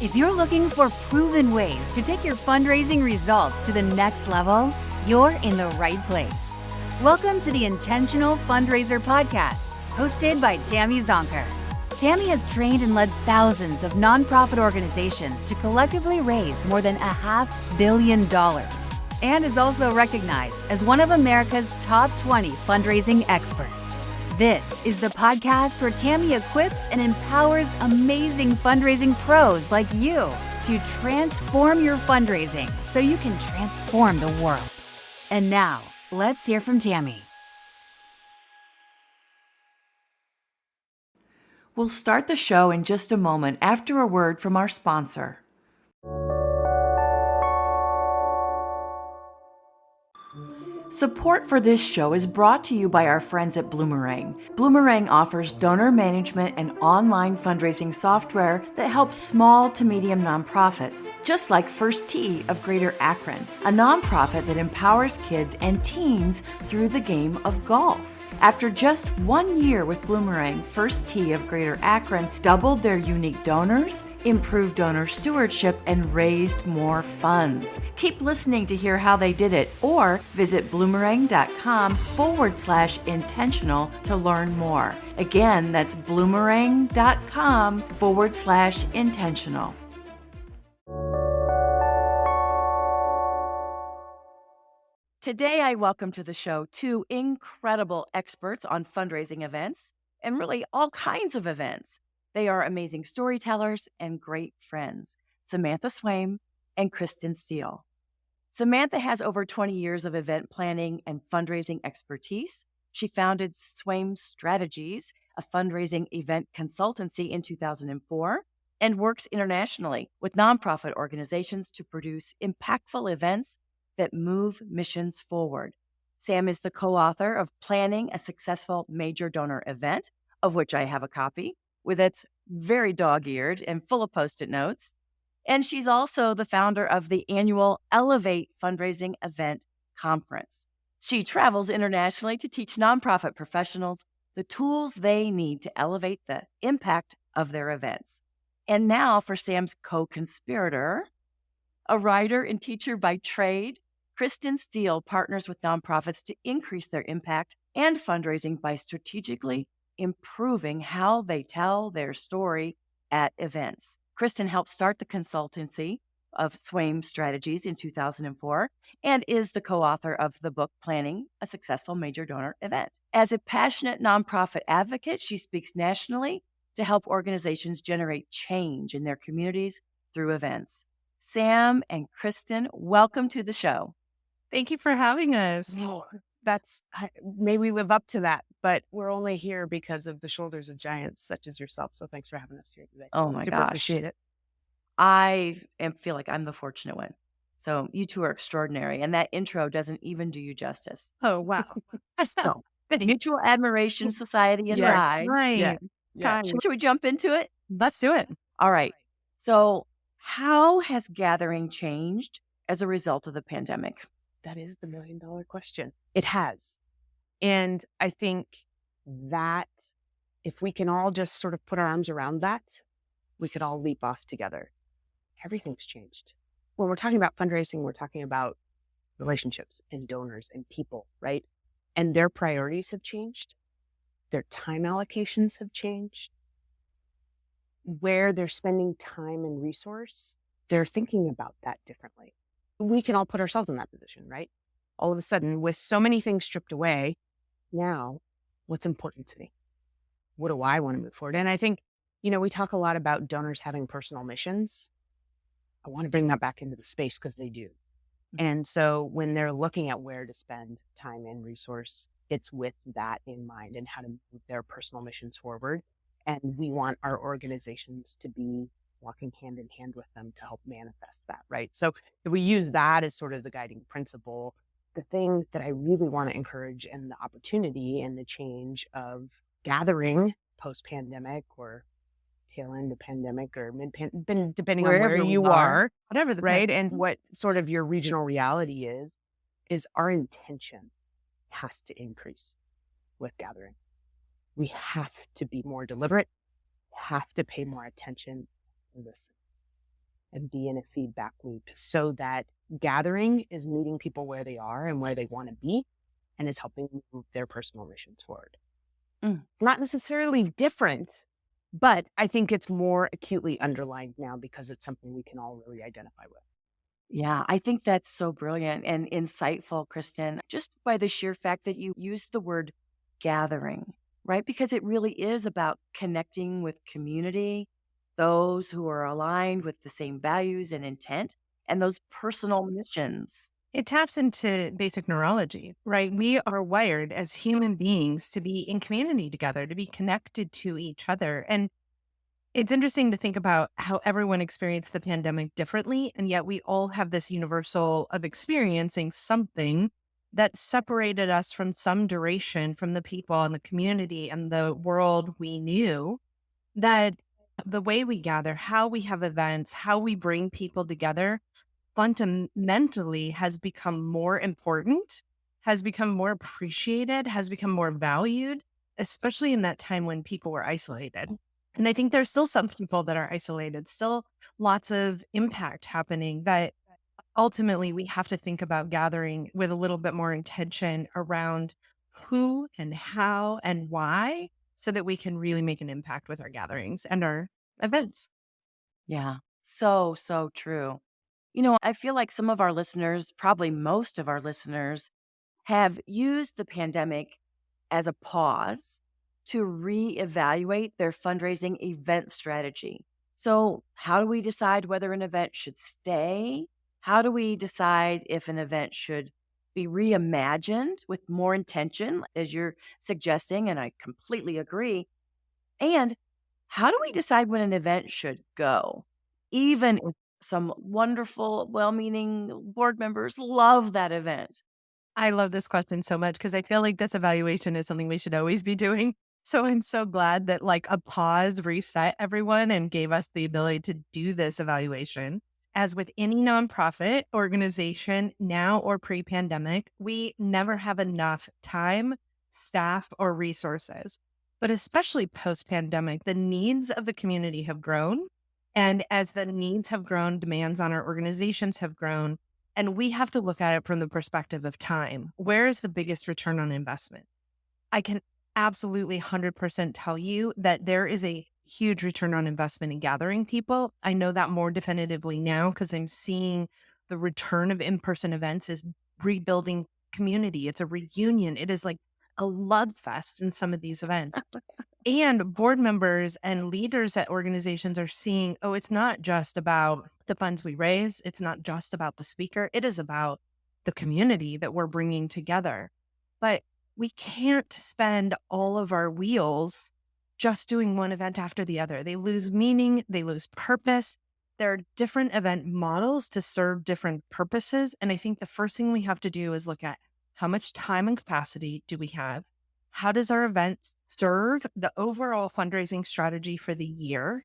If you're looking for proven ways to take your fundraising results to the next level, you're in the right place. Welcome to the Intentional Fundraiser podcast, hosted by Tammy Zonker. Tammy has trained and led thousands of nonprofit organizations to collectively raise more than $500 million and is also recognized as one of America's top 20 fundraising experts. This is the podcast where Tammy equips and empowers amazing fundraising pros like you to transform your fundraising so you can transform the world. And now, let's hear from Tammy. We'll start the show in just a moment after a word from our sponsor. Support for this show is brought to you by our friends at Bloomerang. Bloomerang offers donor management and online fundraising software that helps small to medium nonprofits, just like First Tee of Greater Akron, a nonprofit that empowers kids and teens through the game of golf. After just 1 year with Bloomerang, First Tee of Greater Akron doubled their unique donors, improved donor stewardship, and raised more funds. Keep listening to hear how they did it, or visit bloomerang.com/intentional to learn more. Again, that's bloomerang.com/intentional. Today, I welcome to the show two incredible experts on fundraising events and really all kinds of events. They are amazing storytellers and great friends, Samantha Swaim and Kristin Steele. Samantha has over 20 years of event planning and fundraising expertise. She founded Swaim Strategies, a fundraising event consultancy, in 2004 and works internationally with nonprofit organizations to produce impactful events that move missions forward. Sam is the co-author of Planning a Successful Major Donor Event, of which I have a copy, with its very dog-eared and full of Post-it notes. And she's also the founder of the annual Elevate Fundraising Event Conference. She travels internationally to teach nonprofit professionals the tools they need to elevate the impact of their events. And now for Sam's co-conspirator, a writer and teacher by trade, Kristin Steele partners with nonprofits to increase their impact and fundraising by strategically improving how they tell their story at events. Kristin helped start the consultancy of Swaim Strategies in 2004 and is the co-author of the book Planning a Successful Major Donor Event. As a passionate nonprofit advocate, she speaks nationally to help organizations generate change in their communities through events. Sam and Kristin, welcome to the show. Thank you for having us. May we live up to that, but we're only here because of the shoulders of giants such as yourself. So thanks for having us here today. Oh my Super gosh. appreciate it. I feel like I'm the fortunate one. So you two are extraordinary. And that intro doesn't even do you justice. Oh, wow. So, Mutual Admiration Society aside. Right. Yeah. Should we jump into it? Let's do it. All right. So how has gathering changed as a result of the pandemic? That is the $1 million question. It has. And I think that if we can all just sort of put our arms around that, we could all leap off together. Everything's changed. When we're talking about fundraising, we're talking about relationships and donors and people, right? And their priorities have changed. Their time allocations have changed. Where they're spending time and resource, they're thinking about that differently. We can all put ourselves in that position, right? All of a sudden, with so many things stripped away, now, what's important to me? What do I want to move forward? And I think, we talk a lot about donors having personal missions. I want to bring that back into the space because they do. And so when they're looking at where to spend time and resource, it's with that in mind and how to move their personal missions forward. And we want our organizations to be walking hand in hand with them to help manifest that, right? So if we use that as sort of the guiding principle, the thing that I really want to encourage and the opportunity and the change of gathering post-pandemic or tail end of pandemic or depending Wherever on where you are, are, whatever the right, and what sort of your regional reality is our intention has to increase with gathering. We have to be more deliberate, have to pay more attention and listen. and be in a feedback loop so that gathering is meeting people where they are and where they want to be and is helping move their personal missions forward. Not necessarily different, but I think it's more acutely underlined now because it's something we can all really identify with. Yeah, I think that's so brilliant and insightful, Kristin, just by the sheer fact that you used the word gathering, right? Because it really is about connecting with community, those who are aligned with the same values and intent, and those personal missions. It taps into basic neurology, right? We are wired as human beings to be in community together, to be connected to each other. And it's interesting to think about how everyone experienced the pandemic differently. And yet we all have this universal of experiencing something that separated us from some duration from the people and the community and the world we knew. That the way we gather, how we have events, how we bring people together fundamentally has become more important, has become more appreciated, has become more valued, especially in that time when people were isolated. And I think there's still some people that are isolated, still lots of impact happening that ultimately we have to think about gathering with a little bit more intention around who and how and why so that we can really make an impact with our gatherings and our events. Yeah, so, so true. I feel like some of our listeners, probably most of our listeners, have used the pandemic as a pause to reevaluate their fundraising event strategy. So, how do we decide whether an event should stay? How do we decide if an event should be reimagined with more intention, as you're suggesting? And I completely agree. And how do we decide when an event should go? Even if some wonderful, well meaning board members love that event. I love this question so much because I feel like this evaluation is something we should always be doing. So I'm so glad that like a pause reset everyone and gave us the ability to do this evaluation. As with any nonprofit organization, now or pre-pandemic, we never have enough time, staff, or resources. But especially post-pandemic, the needs of the community have grown. And as the needs have grown, demands on our organizations have grown. And we have to look at it from the perspective of time. Where is the biggest return on investment? I can absolutely 100% tell you that there is a huge return on investment in gathering people. I know that more definitively now because I'm seeing the return of in-person events is rebuilding community. It's a reunion. It is like a love fest in some of these events. And board members and leaders at organizations are seeing, oh, it's not just about the funds we raise. It's not just about the speaker. It is about the community that we're bringing together. But we can't spend all of our wheels just doing one event after the other. They lose meaning. They lose purpose. There are different event models to serve different purposes. And I think the first thing we have to do is look at how much time and capacity do we have? How does our event serve the overall fundraising strategy for the year?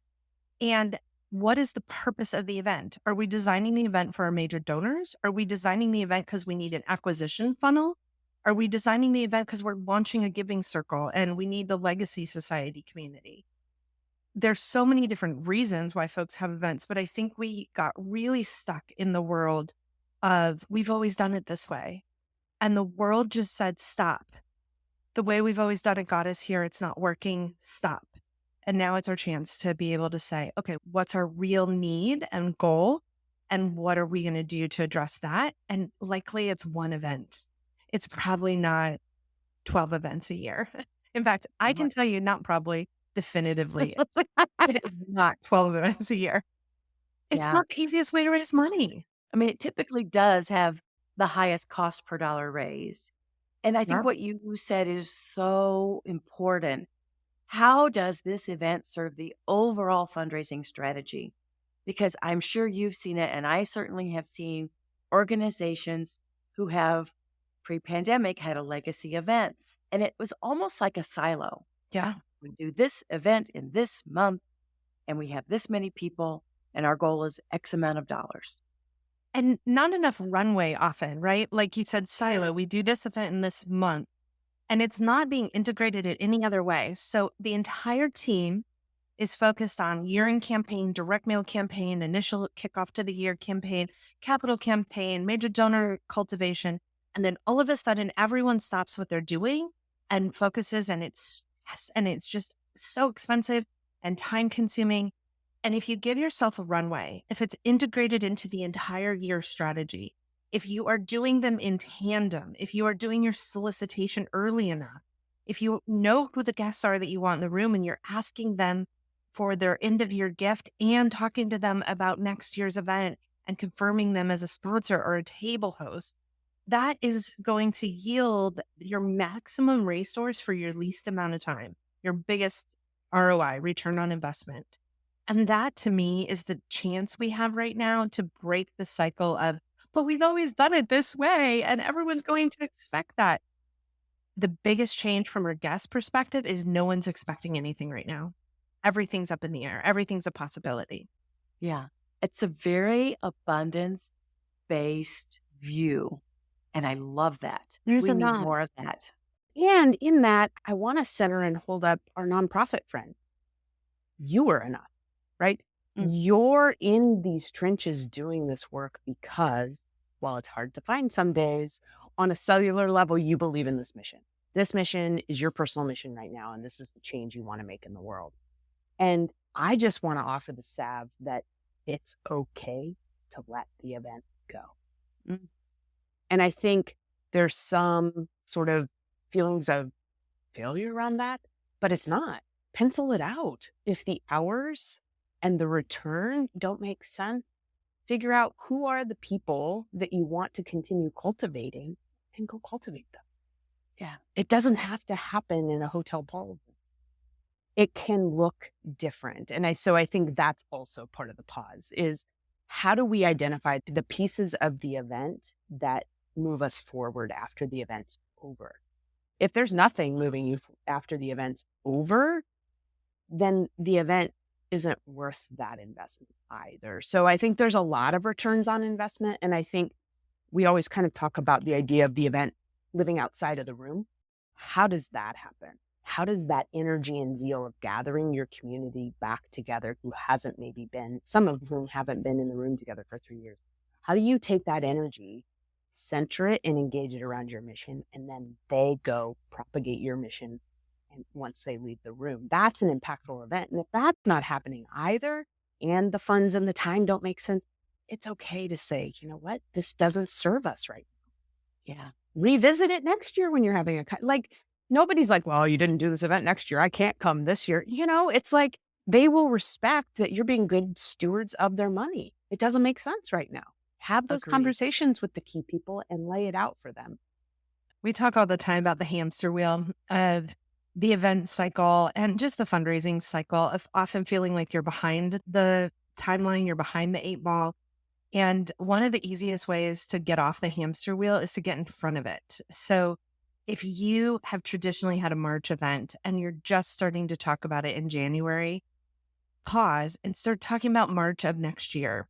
And what is the purpose of the event? Are we designing the event for our major donors? Are we designing the event because we need an acquisition funnel? Are we designing the event because we're launching a giving circle and we need the legacy society community? There's so many different reasons why folks have events, but I think we got really stuck in the world of we've always done it this way. And the world just said, stop. The way we've always done it got us here. It's not working. Stop. And now it's our chance to be able to say, okay, what's our real need and goal? And what are we going to do to address that? And likely it's one event. It's probably not 12 events a year. In fact, I can tell you, not probably, definitively, it's not 12 events a year. It's Yeah. not the easiest way to raise money. I mean, it typically does have the highest cost per dollar raised. And I think Yeah. what you said is so important. How does this event serve the overall fundraising strategy? Because I'm sure you've seen it, and I certainly have seen organizations who have pre-pandemic had a legacy event, and it was almost like a silo. Yeah. We do this event in this month, and we have this many people, and our goal is X amount of dollars. And not enough runway often, right? Like you said, silo, we do this event in this month, and it's not being integrated in any other way. So the entire team is focused on year-end campaign, direct mail campaign, initial kickoff to the year campaign, capital campaign, major donor cultivation. And then all of a sudden, everyone stops what they're doing and focuses, and it's just so expensive and time consuming. And if you give yourself a runway, if it's integrated into the entire year strategy, if you are doing them in tandem, if you are doing your solicitation early enough, if you know who the guests are that you want in the room and you're asking them for their end of year gift and talking to them about next year's event and confirming them as a sponsor or a table host, that is going to yield your maximum resource for your least amount of time, your biggest ROI, return on investment. And that to me is the chance we have right now to break the cycle of, but we've always done it this way and everyone's going to expect that. The biggest change from our guest perspective is no one's expecting anything right now. Everything's up in the air. Everything's a possibility. Yeah. It's a very abundance-based view. And I love that. There's We need enough. more of that. And in that, I want to center and hold up our nonprofit friend. You are enough, right? You're in these trenches doing this work because, while it's hard to find some days, on a cellular level, you believe in this mission. This mission is your personal mission right now, and this is the change you want to make in the world. And I just want to offer the salve that it's okay to let the event go. And I think there's some sort of feelings of failure around that, but it's not. Pencil it out. If the hours and the return don't make sense, figure out who are the people that you want to continue cultivating and go cultivate them. Yeah. It doesn't have to happen in a hotel ballroom. It can look different. And so I think that's also part of the pause is how do we identify the pieces of the event that move us forward after the event's over? If there's nothing moving you after the event's over, then the event isn't worth that investment either. So I think there's a lot of returns on investment. And I think we always kind of talk about the idea of the event living outside of the room. How does that happen? How does that energy and zeal of gathering your community back together who hasn't maybe been, some of whom haven't been in the room together for 3 years? How do you take that energy, center it and engage it around your mission, and then they go propagate your mission and once they leave the room? That's an impactful event. And if that's not happening either, and the funds and the time don't make sense, it's okay to say, you know what, this doesn't serve us right now. Yeah. Revisit it next year when you're having nobody's like, well, you didn't do this event next year, I can't come this year. It's like they will respect that you're being good stewards of their money. It doesn't make sense right now. Have those Agreed. conversations with the key people and lay it out for them. We talk all the time about the hamster wheel of the event cycle and just the fundraising cycle of often feeling like you're behind the timeline, you're behind the 8 ball. And one of the easiest ways to get off the hamster wheel is to get in front of it. So if you have traditionally had a March event and you're just starting to talk about it in January, pause and start talking about March of next year.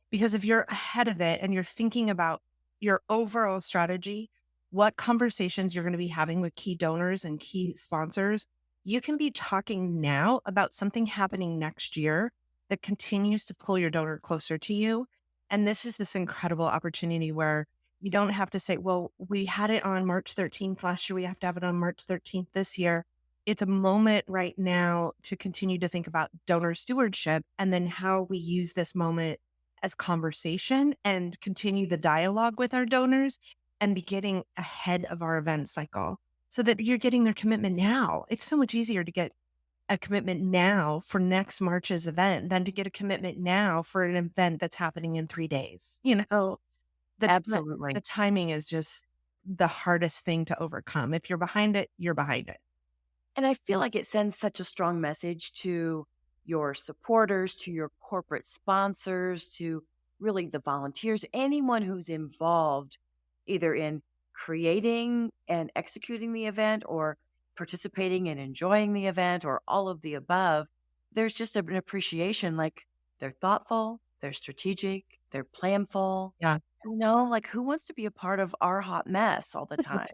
Because if you're ahead of it and you're thinking about your overall strategy, what conversations you're going to be having with key donors and key sponsors, you can be talking now about something happening next year that continues to pull your donor closer to you. And this is this incredible opportunity where you don't have to say, well, we had it on March 13th last year, we have to have it on March 13th this year. It's a moment right now to continue to think about donor stewardship and then how we use this moment as conversation and continue the dialogue with our donors and be getting ahead of our event cycle so that you're getting their commitment now. It's so much easier to get a commitment now for next March's event than to get a commitment now for an event that's happening in 3 days. Absolutely. The timing is just the hardest thing to overcome. If you're behind it, you're behind it. And I feel like it sends such a strong message to your supporters, to your corporate sponsors, to really the volunteers, anyone who's involved either in creating and executing the event or participating and enjoying the event or all of the above. There's just an appreciation, like they're thoughtful, they're strategic, they're planful. Yeah. Like who wants to be a part of our hot mess all the time?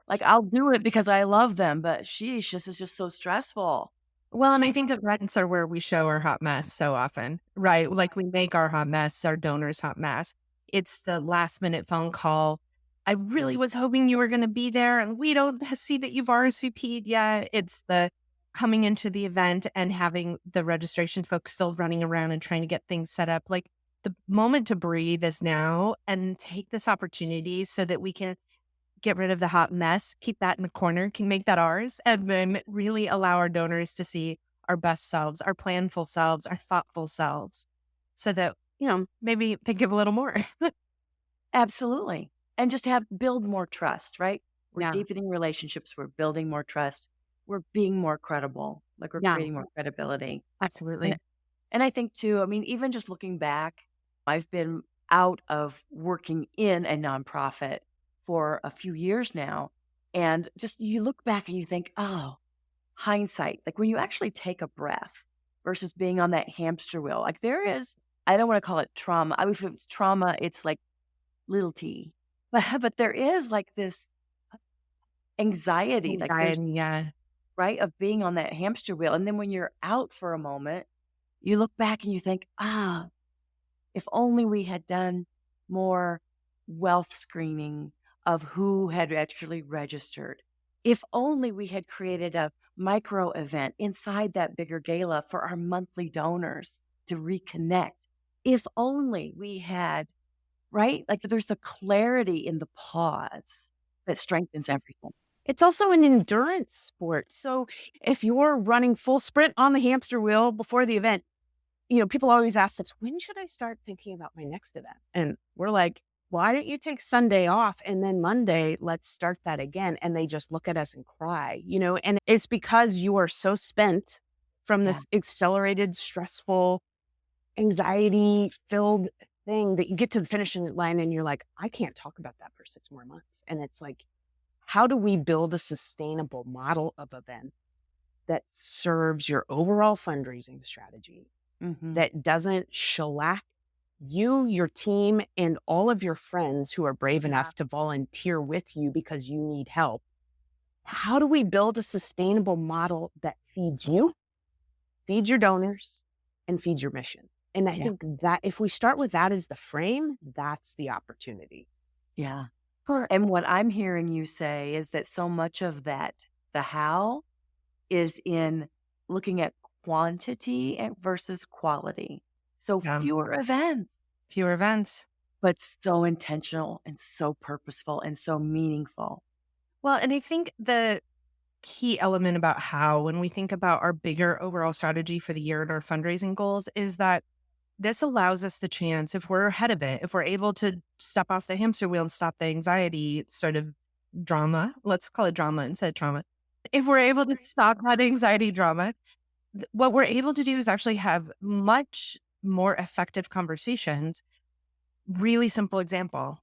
Like I'll do it because I love them, but sheesh, this is just so stressful. Well, and I think events are where we show our hot mess so often, right? Like we make our hot mess, our donors' hot mess. It's the last minute phone call. I really was hoping you were going to be there and we don't see that you've RSVP'd yet. It's the coming into the event and having the registration folks still running around and trying to get things set up. Like the moment to breathe is now and take this opportunity so that we can get rid of the hot mess, keep that in the corner, can make that ours, and then really allow our donors to see our best selves, our planful selves, our thoughtful selves, so that, maybe they give a little more. Absolutely. And just build more trust, right? We're Yeah. deepening relationships. We're building more trust. We're being more credible. Like we're Yeah. creating more credibility. Absolutely. And I think too, I mean, even just looking back, I've been out of working in a nonprofit for a few years now. And just you look back and you think, oh, hindsight, like when you actually take a breath versus being on that hamster wheel, like there is, I don't want to call it trauma. I mean, if it's trauma, it's like little t. But there is like this anxiety, like there's, Yeah. right, of being on that hamster wheel. And then when you're out for a moment, you look back and you think, if only we had done more wealth screening of who had actually registered. If only we had created a micro event inside that bigger gala for our monthly donors to reconnect. If only we had, right? Like there's the clarity in the pause that strengthens everything. It's also an endurance sport. So if you're running full sprint on the hamster wheel before the event, people always ask us, when should I start thinking about my next event? And we're like, why don't you take Sunday off and then Monday, let's start that again. And they just look at us and cry, and it's because you are so spent from this accelerated, stressful, anxiety-filled thing that you get to the finishing line and you're like, I can't talk about that for 6 more months. And it's like, how do we build a sustainable model of event that serves your overall fundraising strategy, that doesn't shellac you, your team, and all of your friends who are brave enough to volunteer with you because you need help? How do we build a sustainable model that feeds you, feeds your donors, and feeds your mission? And I think that if we start with that as the frame, that's the opportunity. Yeah. And what I'm hearing you say is that so much of that, the how, is in looking at quantity versus quality. So fewer events, but so intentional and so purposeful and so meaningful. Well, and I think the key element about how, when we think about our bigger overall strategy for the year and our fundraising goals, is that this allows us the chance, if we're ahead of it, if we're able to step off the hamster wheel and stop the anxiety sort of drama, let's call it drama instead of trauma. If we're able to stop that anxiety drama, what we're able to do is actually have much more effective conversations. Really simple example.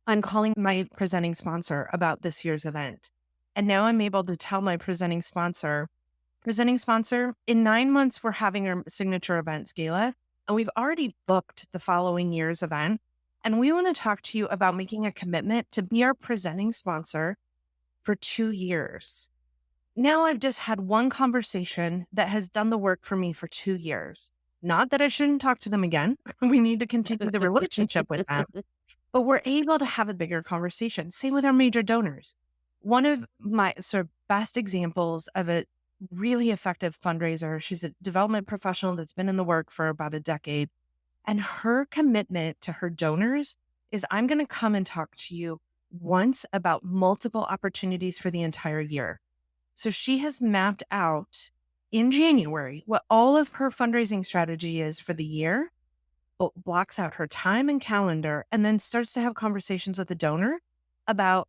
I'm calling my presenting sponsor about this year's event. And now I'm able to tell my presenting sponsor, in 9 months, we're having our signature events gala, and we've already booked the following year's event. And we want to talk to you about making a commitment to be our presenting sponsor for 2 years. Now I've just had one conversation that has done the work for me for 2 years. Not that I shouldn't talk to them again. We need to continue the relationship with them. But we're able to have a bigger conversation. Same with our major donors. One of my sort of best examples of a really effective fundraiser, she's a development professional that's been in the work for about a decade. And her commitment to her donors is, I'm going to come and talk to you once about multiple opportunities for the entire year. So she has mapped out in January what all of her fundraising strategy is for the year, blocks out her time and calendar, and then starts to have conversations with the donor about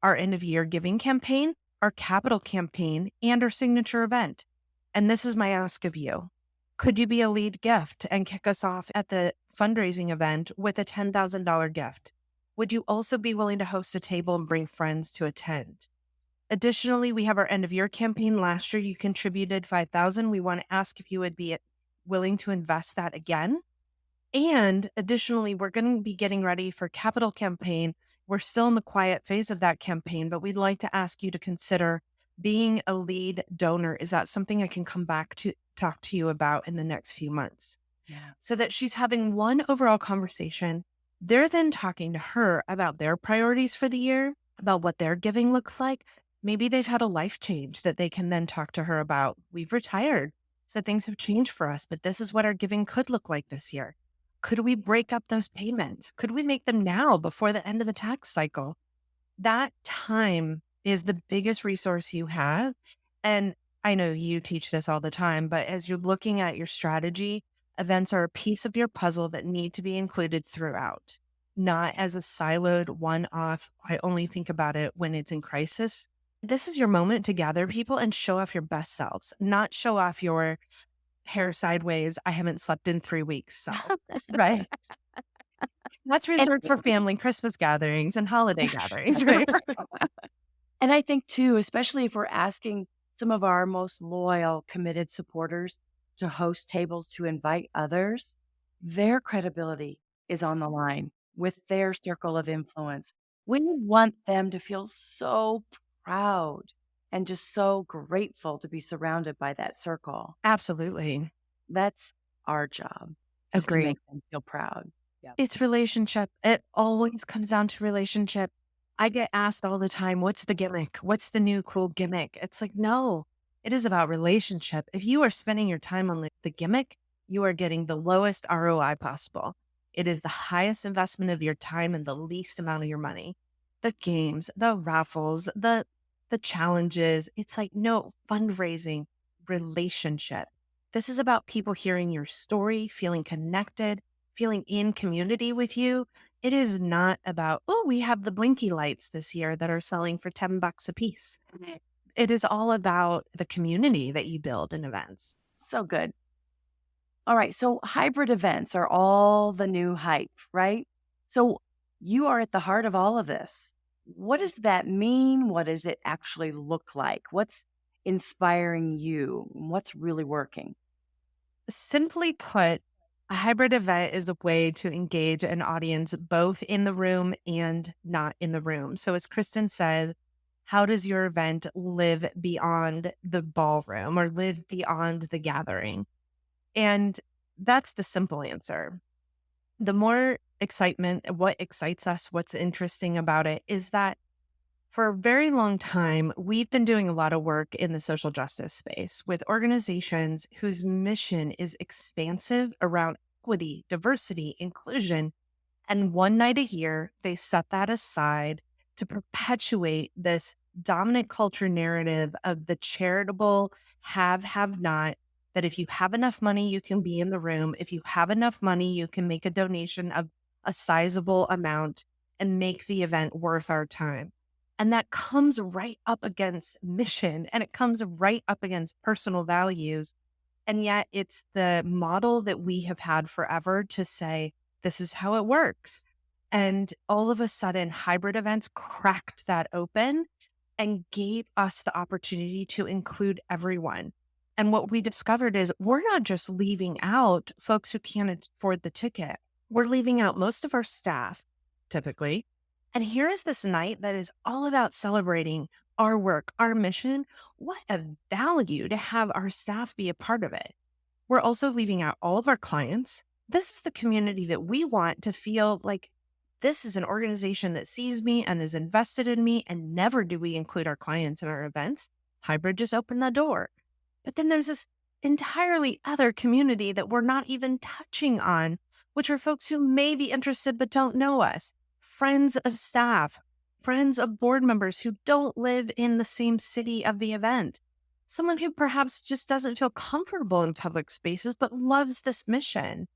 our end of year giving campaign, our capital campaign, and our signature event. And this is my ask of you. Could you be a lead gift and kick us off at the fundraising event with a $10,000 gift? Would you also be willing to host a table and bring friends to attend? Additionally, we have our end of year campaign. Last year, you contributed $5,000. We want to ask if you would be willing to invest that again. And additionally, we're going to be getting ready for capital campaign. We're still in the quiet phase of that campaign, but we'd like to ask you to consider being a lead donor? Is that something I can come back to talk to you about in the next few months? Yeah. So that she's having one overall conversation. They're then talking to her about their priorities for the year, about what their giving looks like. Maybe they've had a life change that they can then talk to her about. We've retired, so things have changed for us, but this is what our giving could look like this year. Could we break up those payments? Could we make them now before the end of the tax cycle? That time is the biggest resource you have. And I know you teach this all the time, but as you're looking at your strategy, events are a piece of your puzzle that need to be included throughout, not as a siloed one off. I only think about it when it's in crisis. This is your moment to gather people and show off your best selves, not show off your hair sideways, I haven't slept in 3 weeks self, right? That's reserved for family Christmas gatherings and holiday gatherings, right? And I think too, especially if we're asking some of our most loyal, committed supporters to host tables to invite others, their credibility is on the line with their circle of influence. We want them to feel so proud and just so grateful to be surrounded by that circle. Absolutely. That's our job, is to Agree. make them feel proud. It's relationship. It always comes down to relationship. I get asked all the time, what's the gimmick? What's the new cool gimmick? It's like, no, it is about relationship. If you are spending your time on the gimmick, you are getting the lowest ROI possible. It is the highest investment of your time and the least amount of your money. The games, the raffles, the challenges. It's like, no, fundraising, relationship. This is about people hearing your story, feeling connected, feeling in community with you. It is not about, oh, we have the blinky lights this year that are selling for $10 a piece. It is all about the community that you build in events. So good. All right. So hybrid events are all the new hype, right? So you are at the heart of all of this. What does that mean? What does it actually look like? What's inspiring you? What's really working? Simply put, a hybrid event is a way to engage an audience both in the room and not in the room. So as Kristin said, how does your event live beyond the ballroom or live beyond the gathering? And that's the simple answer. The more excitement, what excites us, what's interesting about it is that for a very long time, we've been doing a lot of work in the social justice space with organizations whose mission is expansive around equity, diversity, inclusion. And one night a year, they set that aside to perpetuate this dominant culture narrative of the charitable have not, that if you have enough money, you can be in the room. If you have enough money, you can make a donation of a sizable amount and make the event worth our time. And that comes right up against mission and it comes right up against personal values. And yet it's the model that we have had forever to say, this is how it works. And all of a sudden, hybrid events cracked that open and gave us the opportunity to include everyone. And what we discovered is we're not just leaving out folks who can't afford the ticket. We're leaving out most of our staff, typically. And here is this night that is all about celebrating our work, our mission. What a value to have our staff be a part of it. We're also leaving out all of our clients. This is the community that we want to feel like this is an organization that sees me and is invested in me. And never do we include our clients in our events. Hybrid just opened the door. But then there's this entirely other community that we're not even touching on, which are folks who may be interested but don't know us. Friends of staff, friends of board members who don't live in the same city of the event, someone who perhaps just doesn't feel comfortable in public spaces but loves this mission.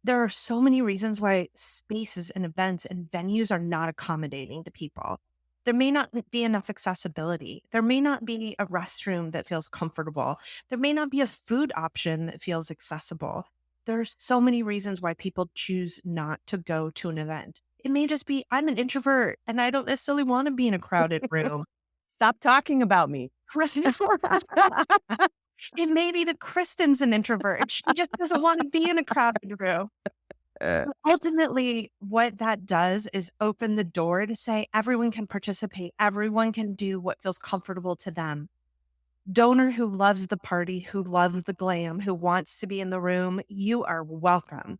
There are so many reasons why spaces and events and venues are not accommodating to people. There may not be enough accessibility. There may not be a restroom that feels comfortable. There may not be a food option that feels accessible. There's so many reasons why people choose not to go to an event. It may just be, I'm an introvert and I don't necessarily want to be in a crowded room. Stop talking about me. It may be that Kristin's an introvert and she just doesn't want to be in a crowded room. Ultimately, what that does is open the door to say everyone can participate. Everyone can do what feels comfortable to them. donor who loves the party, who loves the glam, who wants to be in the room, you are welcome.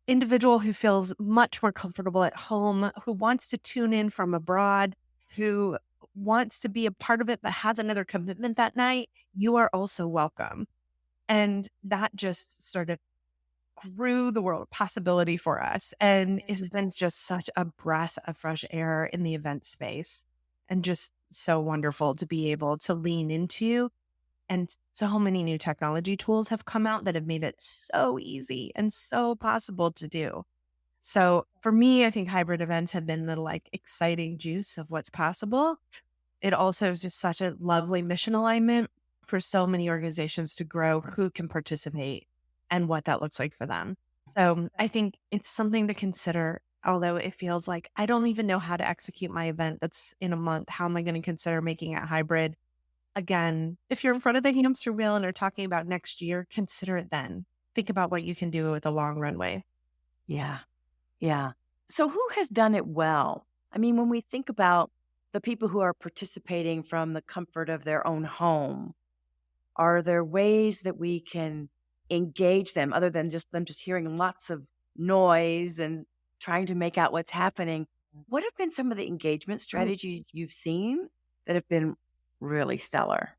Individual who feels much more comfortable at home, who wants to tune in from abroad, who wants to be a part of it but has another commitment that night, you are also welcome. And that just sort of grew the world of possibility for us. And it's been just such a breath of fresh air in the event space and just so wonderful to be able to lean into. And so many new technology tools have come out that have made it so easy and so possible to do. So for me, I think hybrid events have been the like exciting juice of what's possible. It also is just such a lovely mission alignment for so many organizations to grow who can participate and what that looks like for them. So I think it's something to consider, although it feels like I don't even know how to execute my event that's in a month. How am I going to consider making it hybrid? Again, if you're in front of the hamster wheel and are talking about next year, consider it then. Think about what you can do with a long runway. Yeah. Yeah. So who has done it well? I mean, when we think about the people who are participating from the comfort of their own home, are there ways that we can engage them other than just them just hearing lots of noise and trying to make out what's happening? What have been some of the engagement strategies you've seen that have been really stellar? I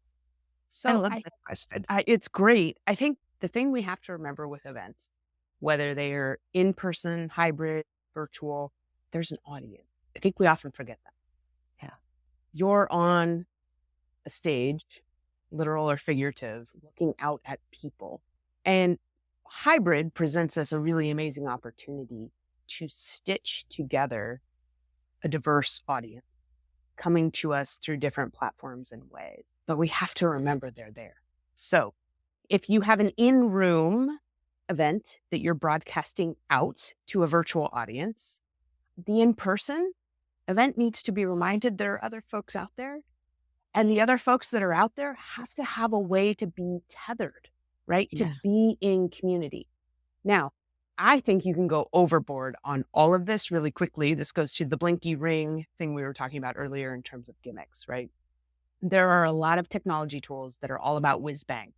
So love this question. it's great. I think the thing we have to remember with events, whether they are in person, hybrid, virtual, there's an audience. I think we often forget that. Yeah. You're on a stage, literal or figurative, looking out at people. And hybrid presents us a really amazing opportunity to stitch together a diverse audience coming to us through different platforms and ways. But we have to remember they're there. So if you have an in-room event that you're broadcasting out to a virtual audience, the in-person event needs to be reminded there are other folks out there. And the other folks that are out there have to have a way to be tethered, right? Yeah. To be in community. Now, I think you can go overboard on all of this really quickly. This goes to the blinky ring thing we were talking about earlier in terms of gimmicks, right? There are a lot of technology tools that are all about whiz bang.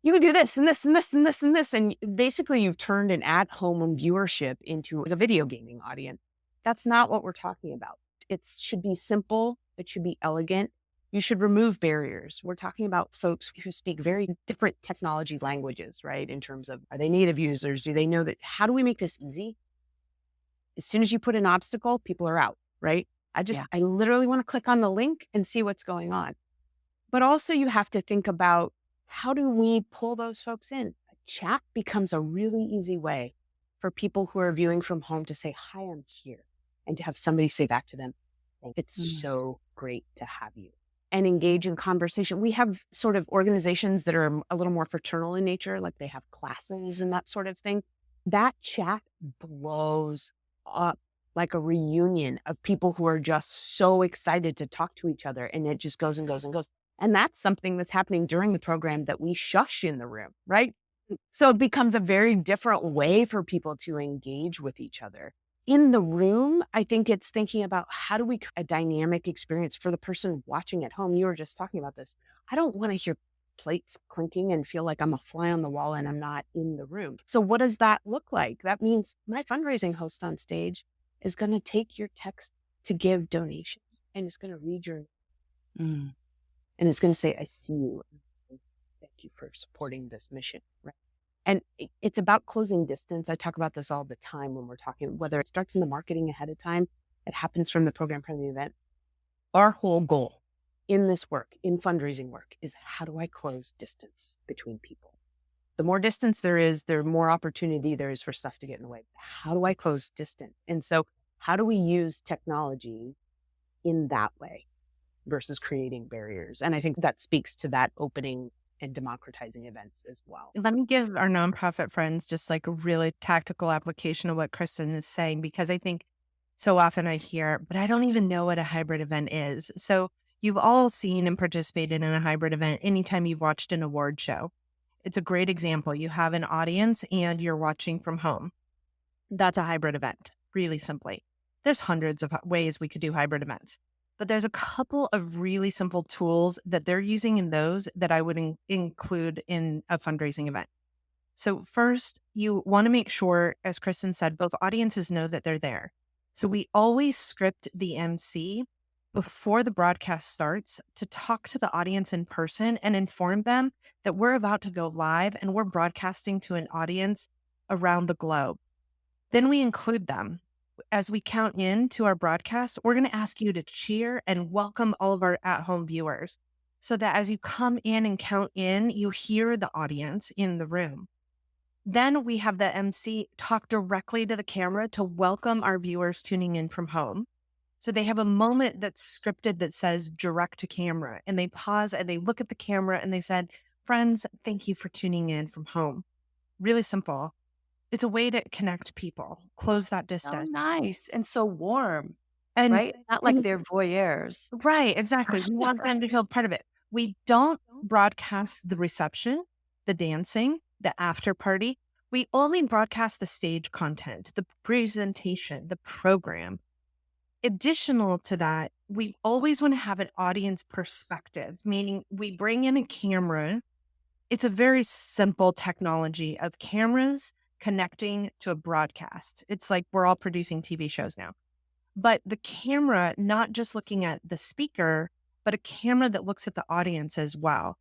You can do this and this and this and this and this. And basically you've turned an at-home viewership into a video gaming audience. That's not what we're talking about. It should be simple. It should be elegant. You should remove barriers. We're talking about folks who speak very different technology languages, right? In terms of, are they native users? Do they know that? How do we make this easy? As soon as you put an obstacle, people are out, right? I literally want to click on the link and see what's going on. But also you have to think about, how do we pull those folks in? A chat becomes a really easy way for people who are viewing from home to say, hi, I'm here. And to have somebody say back to them, it's so great to have you. And engage in conversation. We have sort of organizations that are a little more fraternal in nature, like they have classes and that sort of thing. That chat blows up like a reunion of people who are just so excited to talk to each other. And it just goes and goes and goes. And that's something that's happening during the program that we shush in the room, right? So it becomes a very different way for people to engage with each other. In the room, I think it's thinking about, how do we create a dynamic experience for the person watching at home? You were just talking about this. I don't want to hear plates clinking and feel like I'm a fly on the wall and I'm not in the room. So what does that look like? That means my fundraising host on stage is going to take your text to give donations and it's going to read your and it's going to say, I see you. Thank you for supporting this mission. Right. And it's about closing distance. I talk about this all the time when we're talking, whether it starts in the marketing ahead of time, it happens from the program, from the event. Our whole goal in this work, in fundraising work, is how do I close distance between people? The more distance there is, the more opportunity there is for stuff to get in the way. How do I close distance? And so how do we use technology in that way versus creating barriers? And I think that speaks to that opening and democratizing events as well. Let me give our nonprofit friends just like a really tactical application of what Kristin is saying, because I think so often I hear, but I don't even know what a hybrid event is. So you've all seen and participated in a hybrid event anytime you've watched an award show. It's a great example. You have an audience and you're watching from home. That's a hybrid event, really simply. There's hundreds of ways we could do hybrid events. But there's a couple of really simple tools that they're using in those that I would include in a fundraising event. So first, you want to make sure, as Kristin said, both audiences know that they're there. So we always script the MC before the broadcast starts to talk to the audience in person and inform them that we're about to go live and we're broadcasting to an audience around the globe. Then we include them. As we count in to our broadcast, we're going to ask you to cheer and welcome all of our at-home viewers so that as you come in and count in, you hear the audience in the room. Then we have the MC talk directly to the camera to welcome our viewers tuning in from home. So they have a moment that's scripted that says direct to camera, and they pause and they look at the camera and they said, "Friends, thank you for tuning in from home." Really simple. It's a way to connect people, close that So distance. nice and so warm, And right? Not like they're voyeurs. right, exactly. We want them to feel part of it. We don't broadcast the reception, the dancing, the after party. We only broadcast the stage content, the presentation, the program. Additional to that, we always want to have an audience perspective, meaning we bring in a camera. It's a very simple technology of cameras connecting to a broadcast. It's like we're all producing TV shows now. But the camera, not just looking at the speaker, but a camera that looks at the audience as well.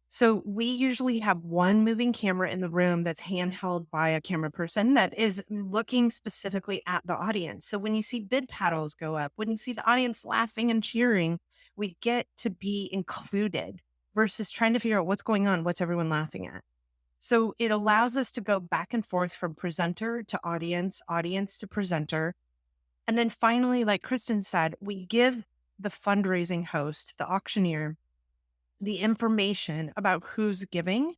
So we usually have one moving camera in the room that's handheld by a camera person that is looking specifically at the audience. So when you see bid paddles go up, when you see the audience laughing and cheering, we get to be included versus trying to figure out what's going on, what's everyone laughing at. So it allows us to go back and forth from presenter to audience, audience to presenter. And then finally, like Kristin said, we give the fundraising host, the auctioneer, the information about who's giving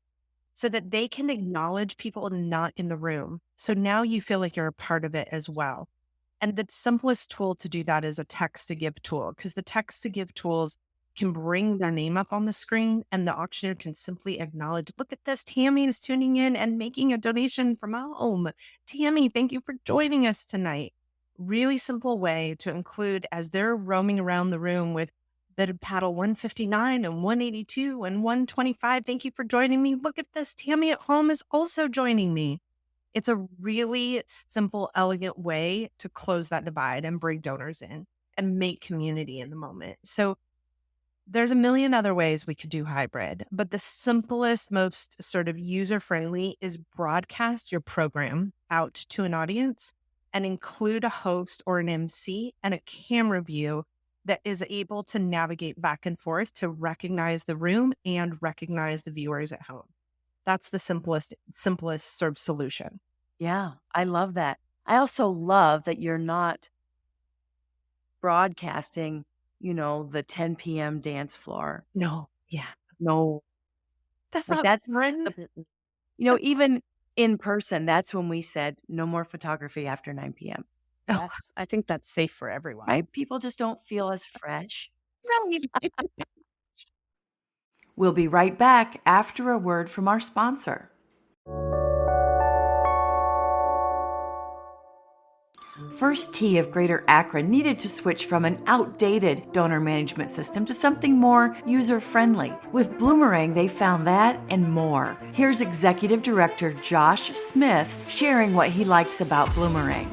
so that they can acknowledge people not in the room. So now you feel like you're a part of it as well. And the simplest tool to do that is a text to give tool, because the text to give tools can bring their name up on the screen and the auctioneer can simply acknowledge, look at this, Tammy is tuning in and making a donation from home. Tammy, thank you for joining us tonight. Really simple way to include as they're roaming around the room with the paddle 159 and 182 and 125. Thank you for joining me. Look at this. Tammy at home is also joining me. It's a really simple, elegant way to close that divide and bring donors in and make community in the moment. So there's a million other ways we could do hybrid, but the simplest, most sort of user-friendly is broadcast your program out to an audience and include a host or an MC and a camera view that is able to navigate back and forth to recognize the room and recognize the viewers at home. That's the simplest sort of solution. Yeah, I love that. I also love that you're not broadcasting, the 10 p.m. dance floor. No. Yeah. No, That's like not that's fun. even in person, that's when we said no more photography after 9 p.m. Oh, Yes, I think that's safe for everyone. Right? People just don't feel as fresh. right. We'll be right back after a word from our sponsor. First Tee of Greater Akron needed to switch from an outdated donor management system to something more user-friendly. With Bloomerang, they found that and more. Here's Executive Director Josh Smith sharing what he likes about Bloomerang.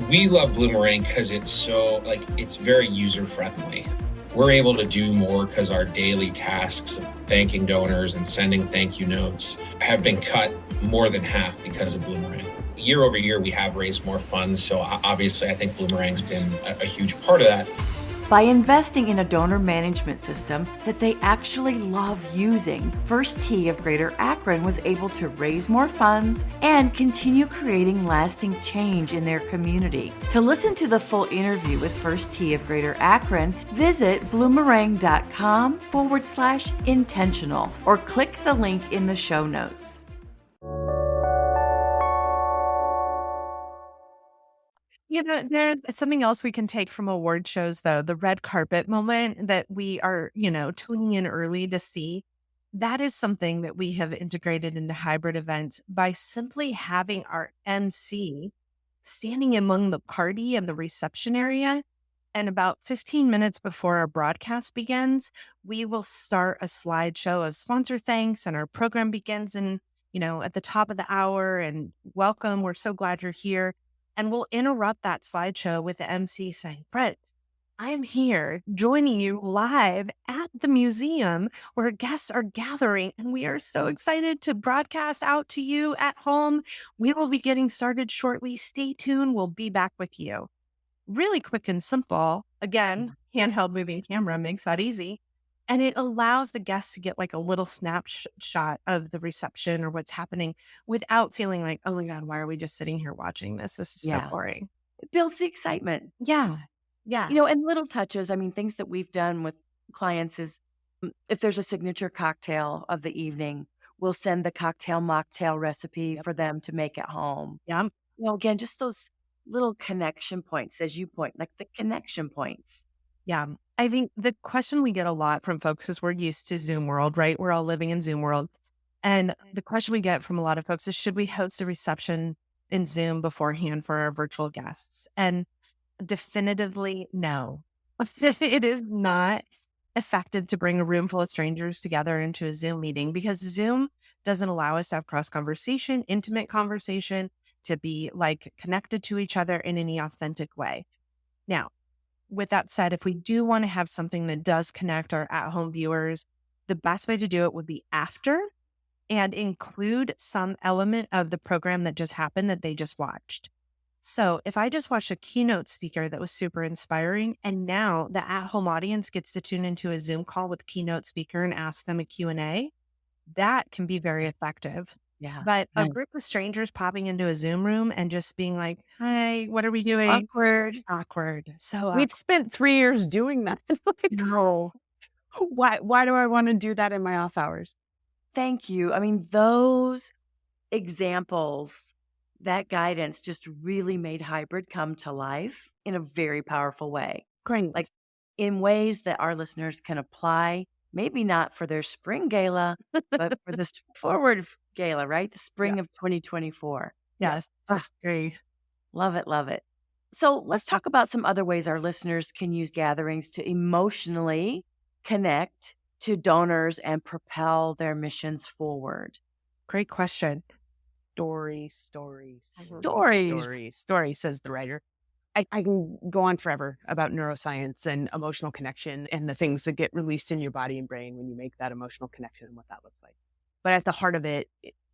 We love Bloomerang because it's very user-friendly. We're able to do more because our daily tasks of thanking donors and sending thank you notes have been cut more than half because of Bloomerang. Year over year, we have raised more funds, so obviously I think Bloomerang's been a huge part of that. By investing in a donor management system that they actually love using, First Tee of Greater Akron was able to raise more funds and continue creating lasting change in their community. To listen to the full interview with First Tee of Greater Akron, visit bloomerang.com/intentional or click the link in the show notes. There's something else we can take from award shows, though, the red carpet moment that we are, tuning in early to see. That is something that we have integrated into hybrid events by simply having our MC standing among the party and the reception area And about 15 minutes before our broadcast begins, we will start a slideshow of sponsor thanks, and our program begins at the top of the hour, and welcome. We're so glad you're here. And we'll interrupt that slideshow with the MC saying, friends, I am here joining you live at the museum where guests are gathering, and we are so excited to broadcast out to you at home. We will be getting started shortly. Stay tuned. We'll be back with you. Really quick and simple. Again, handheld moving camera makes that easy. And it allows the guests to get like a little snapshot of the reception or what's happening without feeling like, oh my God, why are we just sitting here watching this? This is so boring. It builds the excitement. Yeah. Yeah. And little touches. I mean, things that we've done with clients is if there's a signature cocktail of the evening, we'll send the cocktail mocktail recipe for them to make at home. Yeah. Again, just those little connection points, as you point, like the connection points. Yeah. I think the question we get a lot from folks is we're used to Zoom world, right? We're all living in Zoom world. And the question we get from a lot of folks is, should we host a reception in Zoom beforehand for our virtual guests? And definitively no. It is not effective to bring a room full of strangers together into a Zoom meeting, because Zoom doesn't allow us to have cross conversation, intimate conversation, to be like connected to each other in any authentic way. Now, with that said, if we do want to have something that does connect our at-home viewers, the best way to do it would be after, and include some element of the program that just happened that they just watched. So if I just watched a keynote speaker that was super inspiring, and now the at-home audience gets to tune into a Zoom call with keynote speaker and ask them a Q&A, that can be very effective. Yeah. But a group of strangers popping into a Zoom room and just being like, hi, what are we doing? Awkward. So awkward. We've spent 3 years doing that. It's like, no. Why do I want to do that in my off hours? Thank you. I mean, those examples, that guidance just really made hybrid come to life in a very powerful way. Great. Like in ways that our listeners can apply, maybe not for their spring gala, but for the forward gala, right? The spring of 2024. Yes. Great. Love it. Love it. So let's talk about some other ways our listeners can use gatherings to emotionally connect to donors and propel their missions forward. Great question. Story, says the writer. I can go on forever about neuroscience and emotional connection and the things that get released in your body and brain when you make that emotional connection and what that looks like. But at the heart of it,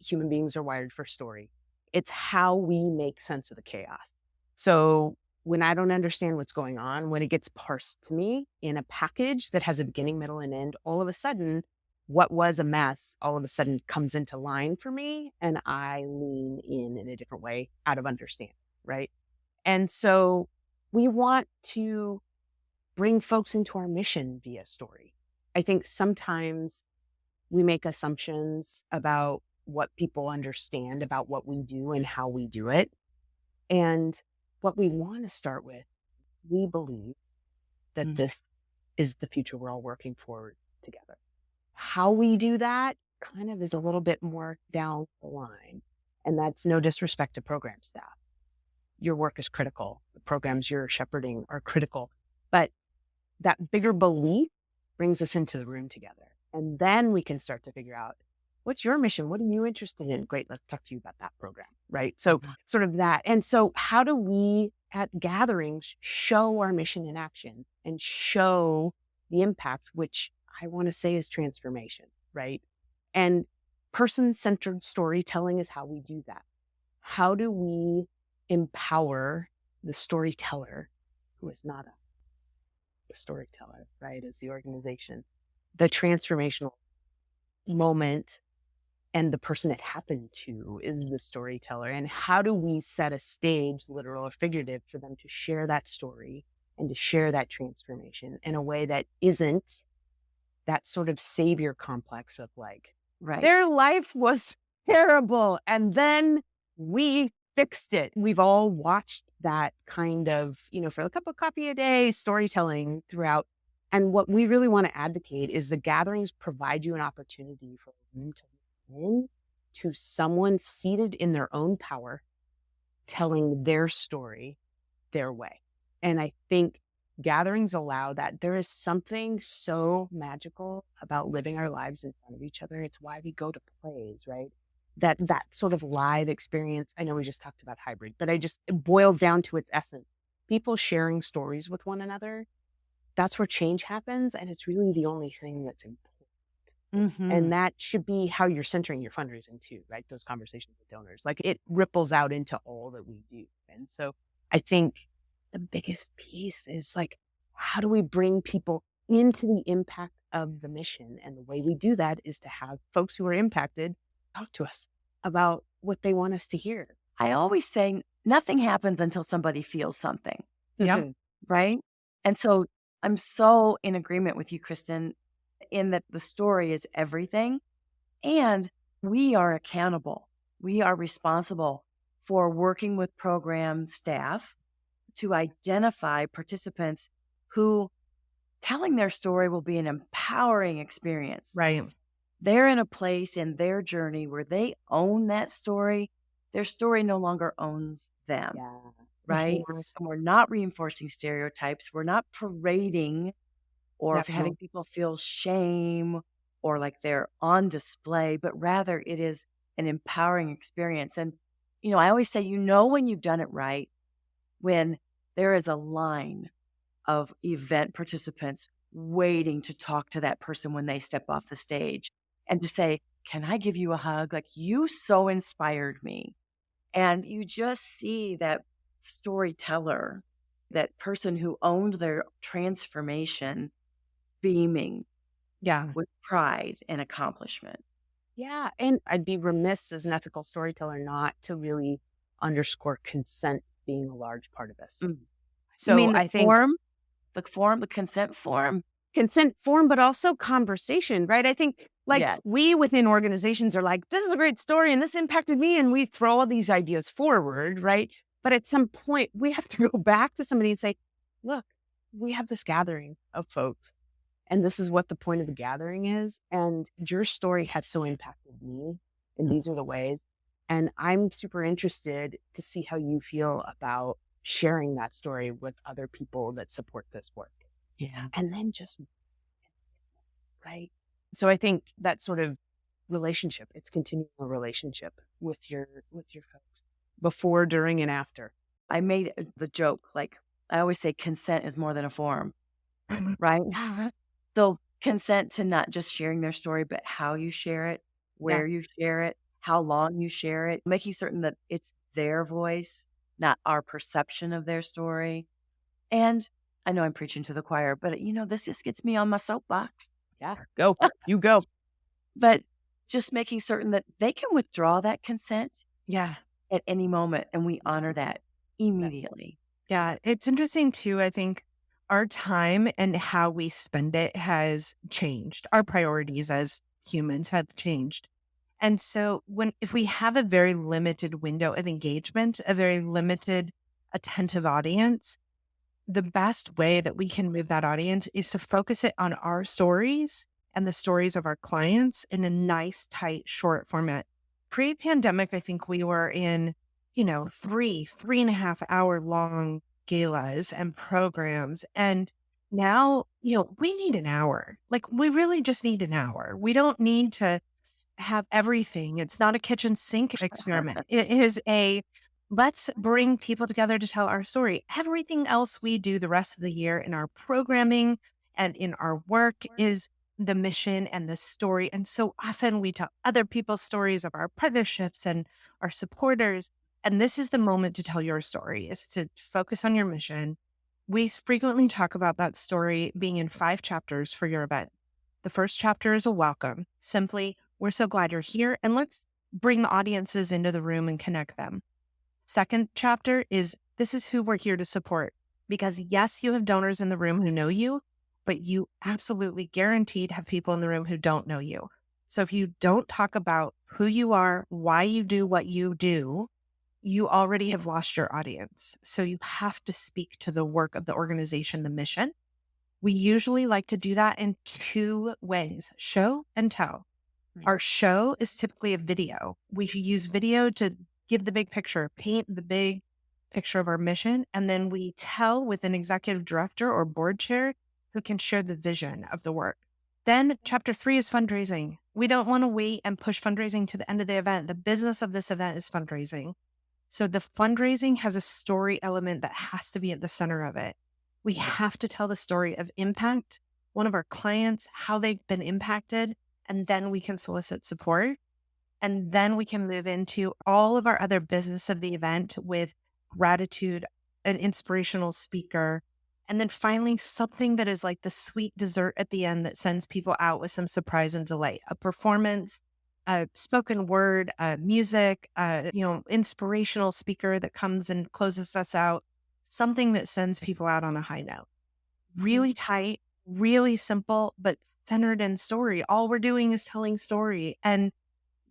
human beings are wired for story. It's how we make sense of the chaos. So when I don't understand what's going on, when it gets parsed to me in a package that has a beginning, middle, and end, all of a sudden, what was a mess all of a sudden comes into line for me, and I lean in a different way out of understanding, right? And so we want to bring folks into our mission via story. I think sometimes we make assumptions about what people understand about what we do and how we do it. And what we want to start with, we believe that this is the future we're all working for together. How we do that kind of is a little bit more down the line. And that's no disrespect to program staff. Your work is critical. The programs you're shepherding are critical. But that bigger belief brings us into the room together. And then we can start to figure out, what's your mission? What are you interested in? Great, let's talk to you about that program, right? So sort of that. And so how do we at gatherings show our mission in action and show the impact, which I want to say is transformation, right? And person-centered storytelling is how we do that. How do we empower the storyteller, who is not the storyteller, right, as the organization, the transformational moment, and the person it happened to is the storyteller? And how do we set a stage, literal or figurative, for them to share that story and to share that transformation in a way that isn't that sort of savior complex of like, Right. their life was terrible and then we fixed it. We've all watched that kind of, for a cup of coffee a day storytelling throughout. And what we really want to advocate is the gatherings provide you an opportunity for you to listen to someone seated in their own power, telling their story their way. And I think gatherings allow that. There is something so magical about living our lives in front of each other. It's why we go to plays, right? That sort of live experience. I know we just talked about hybrid, but it boiled down to its essence. People sharing stories with one another, that's where change happens. And it's really the only thing that's important. And that should be how you're centering your fundraising too, right? Those conversations with donors, like it ripples out into all that we do. And so I think the biggest piece is like, how do we bring people into the impact of the mission? And the way we do that is to have folks who are impacted talk to us about what they want us to hear. I always say nothing happens until somebody feels something. Yep. Right? And so I'm so in agreement with you, Kristin, in that the story is everything. And we are accountable. We are responsible for working with program staff to identify participants who telling their story will be an empowering experience. Right. They're in a place in their journey where they own that story. Their story no longer owns them. Yeah. Right? And we're not reinforcing stereotypes. We're not parading or having people feel shame or like they're on display, but rather it is an empowering experience. And, I always say, when you've done it right, when there is a line of event participants waiting to talk to that person when they step off the stage and to say, can I give you a hug? Like, you so inspired me. And you just see that storyteller, that person who owned their transformation, beaming with pride and accomplishment. Yeah. And I'd be remiss as an ethical storyteller not to really underscore consent being a large part of this. So I think the consent form, but also conversation, right? I think we within organizations are like, this is a great story and this impacted me. And we throw all these ideas forward, right? But at some point we have to go back to somebody and say, look, we have this gathering of folks and this is what the point of the gathering is. And your story has so impacted me. And these are the ways. And I'm super interested to see how you feel about sharing that story with other people that support this work. Yeah. And then just, right? So I think that sort of relationship, it's continuing a relationship with your folks before, during, and after. I made the joke, like I always say, consent is more than a form, right? So consent to not just sharing their story, but how you share it, where you share it, how long you share it, making certain that it's their voice, not our perception of their story. And I know I'm preaching to the choir, but this just gets me on my soapbox. Yeah, go. You go. But just making certain that they can withdraw that consent at any moment, and we honor that immediately. Yeah, it's interesting too. I think our time and how we spend it has changed. Our priorities as humans have changed. And so if we have a very limited window of engagement, a very limited attentive audience, the best way that we can move that audience is to focus it on our stories and the stories of our clients in a nice, tight, short format. Pre-pandemic, I think we were in, 3.5 hour long galas and programs. And now, we need an hour. Like, we really just need an hour. We don't need to have everything. It's not a kitchen sink experiment. It is let's bring people together to tell our story. Everything else we do the rest of the year in our programming and in our work is the mission and the story. And so often we tell other people's stories of our partnerships and our supporters. And this is the moment to tell your story, is to focus on your mission. We frequently talk about that story being in 5 chapters for your event. The first chapter is a welcome. Simply, we're so glad you're here, and let's bring the audiences into the room and connect them. Second chapter is, this is who we're here to support. Because yes, you have donors in the room who know you, but you absolutely guaranteed have people in the room who don't know you. So if you don't talk about who you are, why you do what you do, you already have lost your audience. So you have to speak to the work of the organization, the mission. We usually like to do that in 2 ways, show and tell. Our show is typically a video. We use video to give the big picture, paint the big picture of our mission, and then we tell with an executive director or board chair who can share the vision of the work. Then chapter 3 is fundraising. We don't want to wait and push fundraising to the end of the event. The business of this event is fundraising. So the fundraising has a story element that has to be at the center of it. We have to tell the story of impact, one of our clients, how they've been impacted, and then we can solicit support. And then we can move into all of our other business of the event with gratitude, an inspirational speaker, and then finally something that is like the sweet dessert at the end that sends people out with some surprise and delight, a performance, a spoken word, music, inspirational speaker that comes and closes us out, something that sends people out on a high note. Really tight, really simple, but centered in story. All we're doing is telling story. And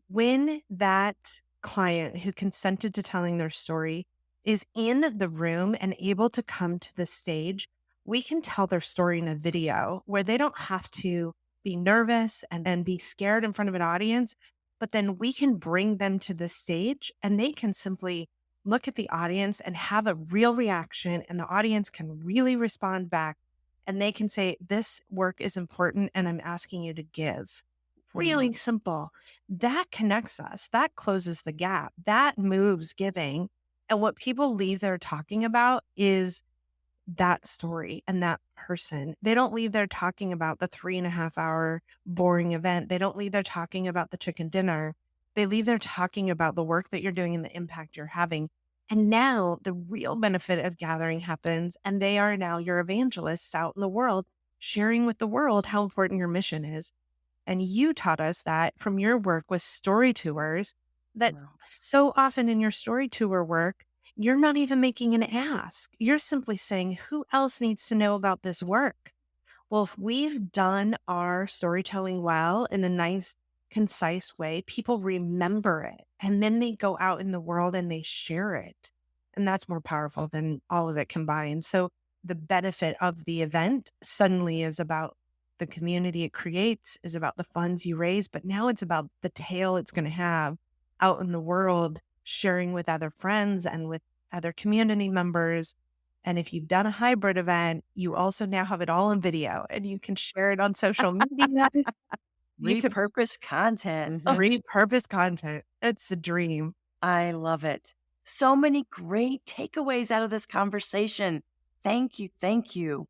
when that client who consented to telling their story is in the room and able to come to the stage, we can tell their story in a video where they don't have to be nervous and be scared in front of an audience, but then we can bring them to the stage and they can simply look at the audience and have a real reaction, and the audience can really respond back, and they can say, "This work is important and I'm asking you to give." Really simple. That connects us. That closes the gap. That moves giving. And what people leave there talking about is that story and that person. They don't leave there talking about the 3.5 hour boring event. They don't leave there talking about the chicken dinner. They leave there talking about the work that you're doing and the impact you're having. And now the real benefit of gathering happens. And they are now your evangelists out in the world, sharing with the world how important your mission is. And you taught us that from your work with story tours, that so often in your story tour work, you're not even making an ask. You're simply saying, who else needs to know about this work? Well, if we've done our storytelling well in a nice, concise way, people remember it. And then they go out in the world and they share it. And that's more powerful than all of it combined. So the benefit of the event suddenly is about the community it creates, is about the funds you raise, but now it's about the tail it's going to have out in the world, sharing with other friends and with other community members. And if you've done a hybrid event, you also now have it all in video and you can share it on social media. You can Repurpose content. repurpose content. It's a dream. I love it. So many great takeaways out of this conversation. Thank you. Thank you.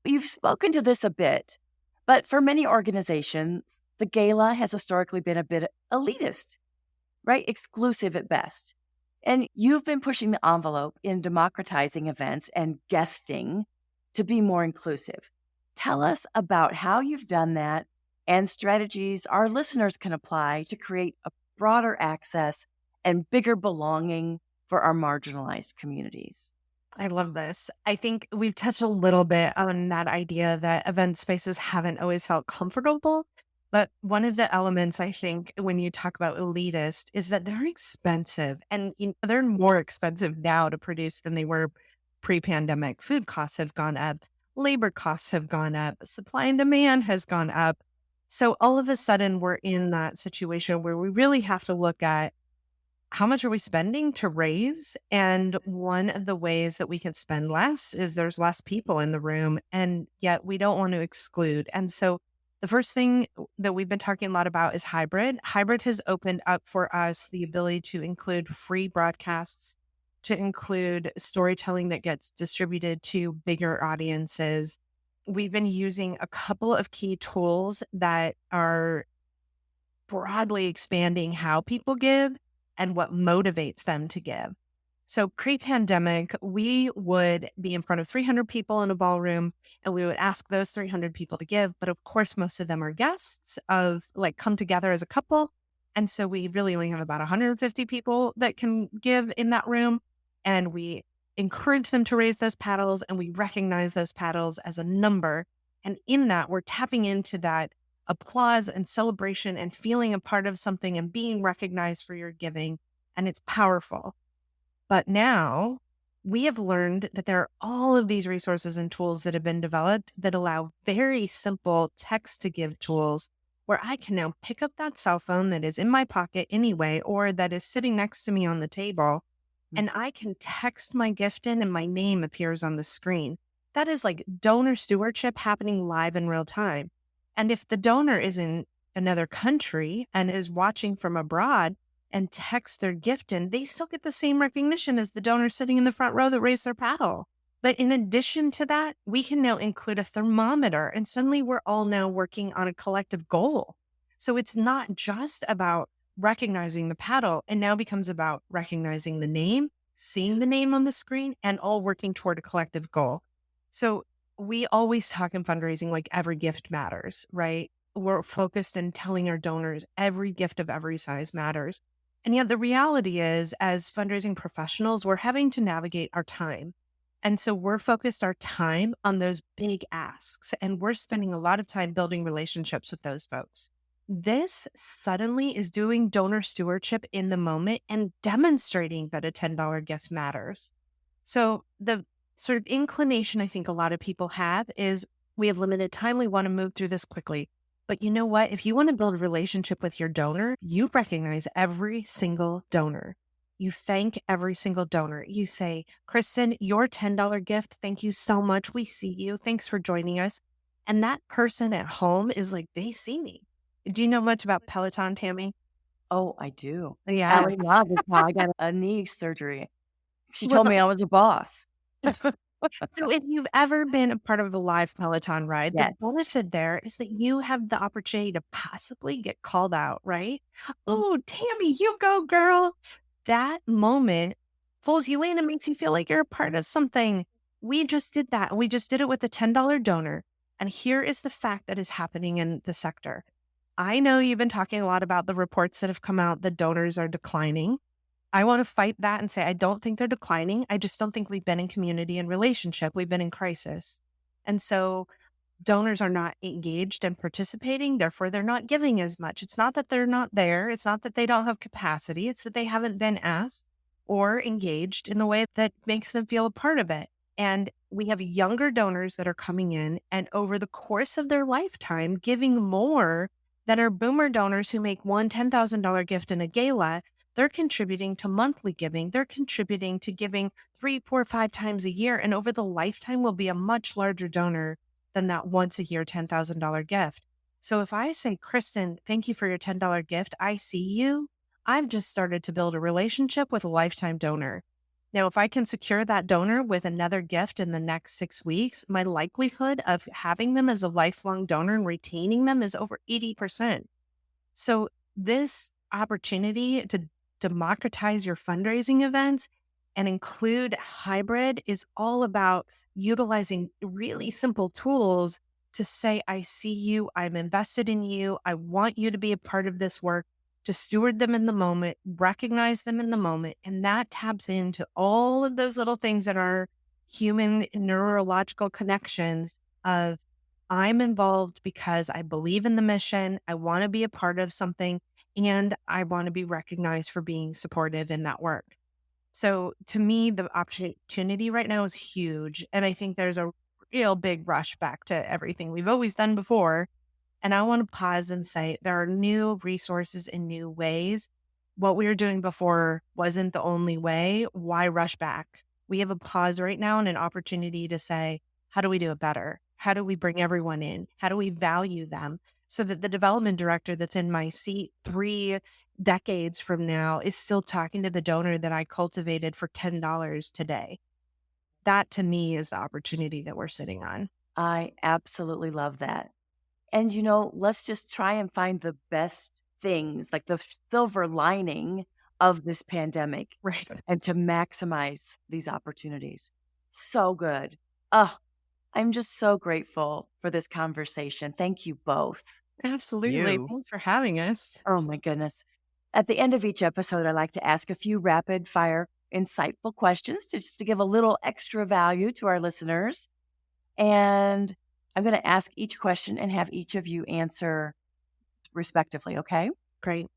You've spoken to this a bit, but for many organizations, the gala has historically been a bit elitist, right? Exclusive at best. And you've been pushing the envelope in democratizing events and guesting to be more inclusive. Tell us about how you've done that and strategies our listeners can apply to create a broader access and bigger belonging for our marginalized communities. I love this. I think we've touched a little bit on that idea that event spaces haven't always felt comfortable. But one of the elements, I think, when you talk about elitist is that they're expensive, and they're more expensive now to produce than they were pre-pandemic. Food costs have gone up. Labor costs have gone up. Supply and demand has gone up. So all of a sudden, we're in that situation where we really have to look at how much are we spending to raise? And one of the ways that we can spend less is there's less people in the room, and yet we don't want to exclude. And so the first thing that we've been talking a lot about is hybrid. Hybrid has opened up for us the ability to include free broadcasts, to include storytelling that gets distributed to bigger audiences. We've been using a couple of key tools that are broadly expanding how people give and what motivates them to give. So pre-pandemic, we would be in front of 300 people in a ballroom and we would ask those 300 people to give. But of course, most of them are guests of come together as a couple. And so we really only have about 150 people that can give in that room. And we encourage them to raise those paddles and we recognize those paddles as a number. And in that, we're tapping into that applause and celebration and feeling a part of something and being recognized for your giving. And it's powerful. But now we have learned that there are all of these resources and tools that have been developed that allow very simple text to give tools where I can now pick up that cell phone that is in my pocket anyway, or that is sitting next to me on the table, and I can text my gift in and my name appears on the screen. That is like donor stewardship happening live in real time. And if the donor is in another country and is watching from abroad and texts their gift in, they still get the same recognition as the donor sitting in the front row that raised their paddle. But in addition to that, we can now include a thermometer, and suddenly we're all now working on a collective goal. So it's not just about recognizing the paddle, it now becomes about recognizing the name, seeing the name on the screen, and all working toward a collective goal. So we always talk in fundraising like every gift matters, right? We're focused in telling our donors every gift of every size matters. And yet the reality is, as fundraising professionals, we're having to navigate our time. And so we're focused our time on those big asks, and we're spending a lot of time building relationships with those folks. This suddenly is doing donor stewardship in the moment and demonstrating that a $10 gift matters. So the sort of inclination I think a lot of people have is we have limited time. We want to move through this quickly. But you know what? If you want to build a relationship with your donor, you recognize every single donor. You thank every single donor. You say, Kristin, your $10 gift, thank you so much. We see you. Thanks for joining us. And that person at home is like, they see me. Do you know much about Peloton, Tammy? Oh, I do. Yeah. Allie Love is how I got a knee surgery. She Well, told me I was a boss. So if you've ever been a part of a live Peloton ride, Yes. the benefit there is that you have the opportunity to possibly get called out, right? Oh, Tammy, you go, girl. That moment pulls you in and makes you feel like you're a part of something. We just did that. We just did it with a $10 donor. And here is the fact that is happening in the sector. I know you've been talking a lot about the reports that have come out that donors are declining. I want to fight that and say, I don't think they're declining. I just don't think we've been in community and relationship. We've been in crisis. And so donors are not engaged and participating. Therefore, they're not giving as much. It's not that they're not there. It's not that they don't have capacity. It's that they haven't been asked or engaged in the way that makes them feel a part of it. And we have younger donors that are coming in and over the course of their lifetime, giving more than our boomer donors who make one $10,000 gift in a gala. They're contributing to monthly giving. They're contributing to giving 3, 4, 5 times a year. And over the lifetime will be a much larger donor than that once a year $10,000 gift. So if I say, Kristin, thank you for your $10 gift, I see you, I've just started to build a relationship with a lifetime donor. Now, if I can secure that donor with another gift in the next 6 weeks, my likelihood of having them as a lifelong donor and retaining them is over 80%. So this opportunity to democratize your fundraising events and include hybrid is all about utilizing really simple tools to say, I see you, I'm invested in you, I want you to be a part of this work, to steward them in the moment, recognize them in the moment. And that taps into all of those little things that are human neurological connections of I'm involved because I believe in the mission, I want to be a part of something, and I want to be recognized for being supportive in that work. So to me, the opportunity right now is huge. And I think there's a real big rush back to everything we've always done before. And I want to pause and say there are new resources and new ways. What we were doing before wasn't the only way. Why rush back? We have a pause right now and an opportunity to say, how do we do it better? How do we bring everyone in? How do we value them so that the development director that's in my seat 3 decades from now is still talking to the donor that I cultivated for $10 today? That to me is the opportunity that we're sitting on. I absolutely love that. And, let's just try and find the best things, like the silver lining of this pandemic, Right. and to maximize these opportunities. So good. I'm just so grateful for this conversation. Thank you both. Absolutely. Thanks for having us. Oh, my goodness. At the end of each episode, I like to ask a few rapid fire, insightful questions just to give a little extra value to our listeners. And I'm going to ask each question and have each of you answer respectively, okay? Great.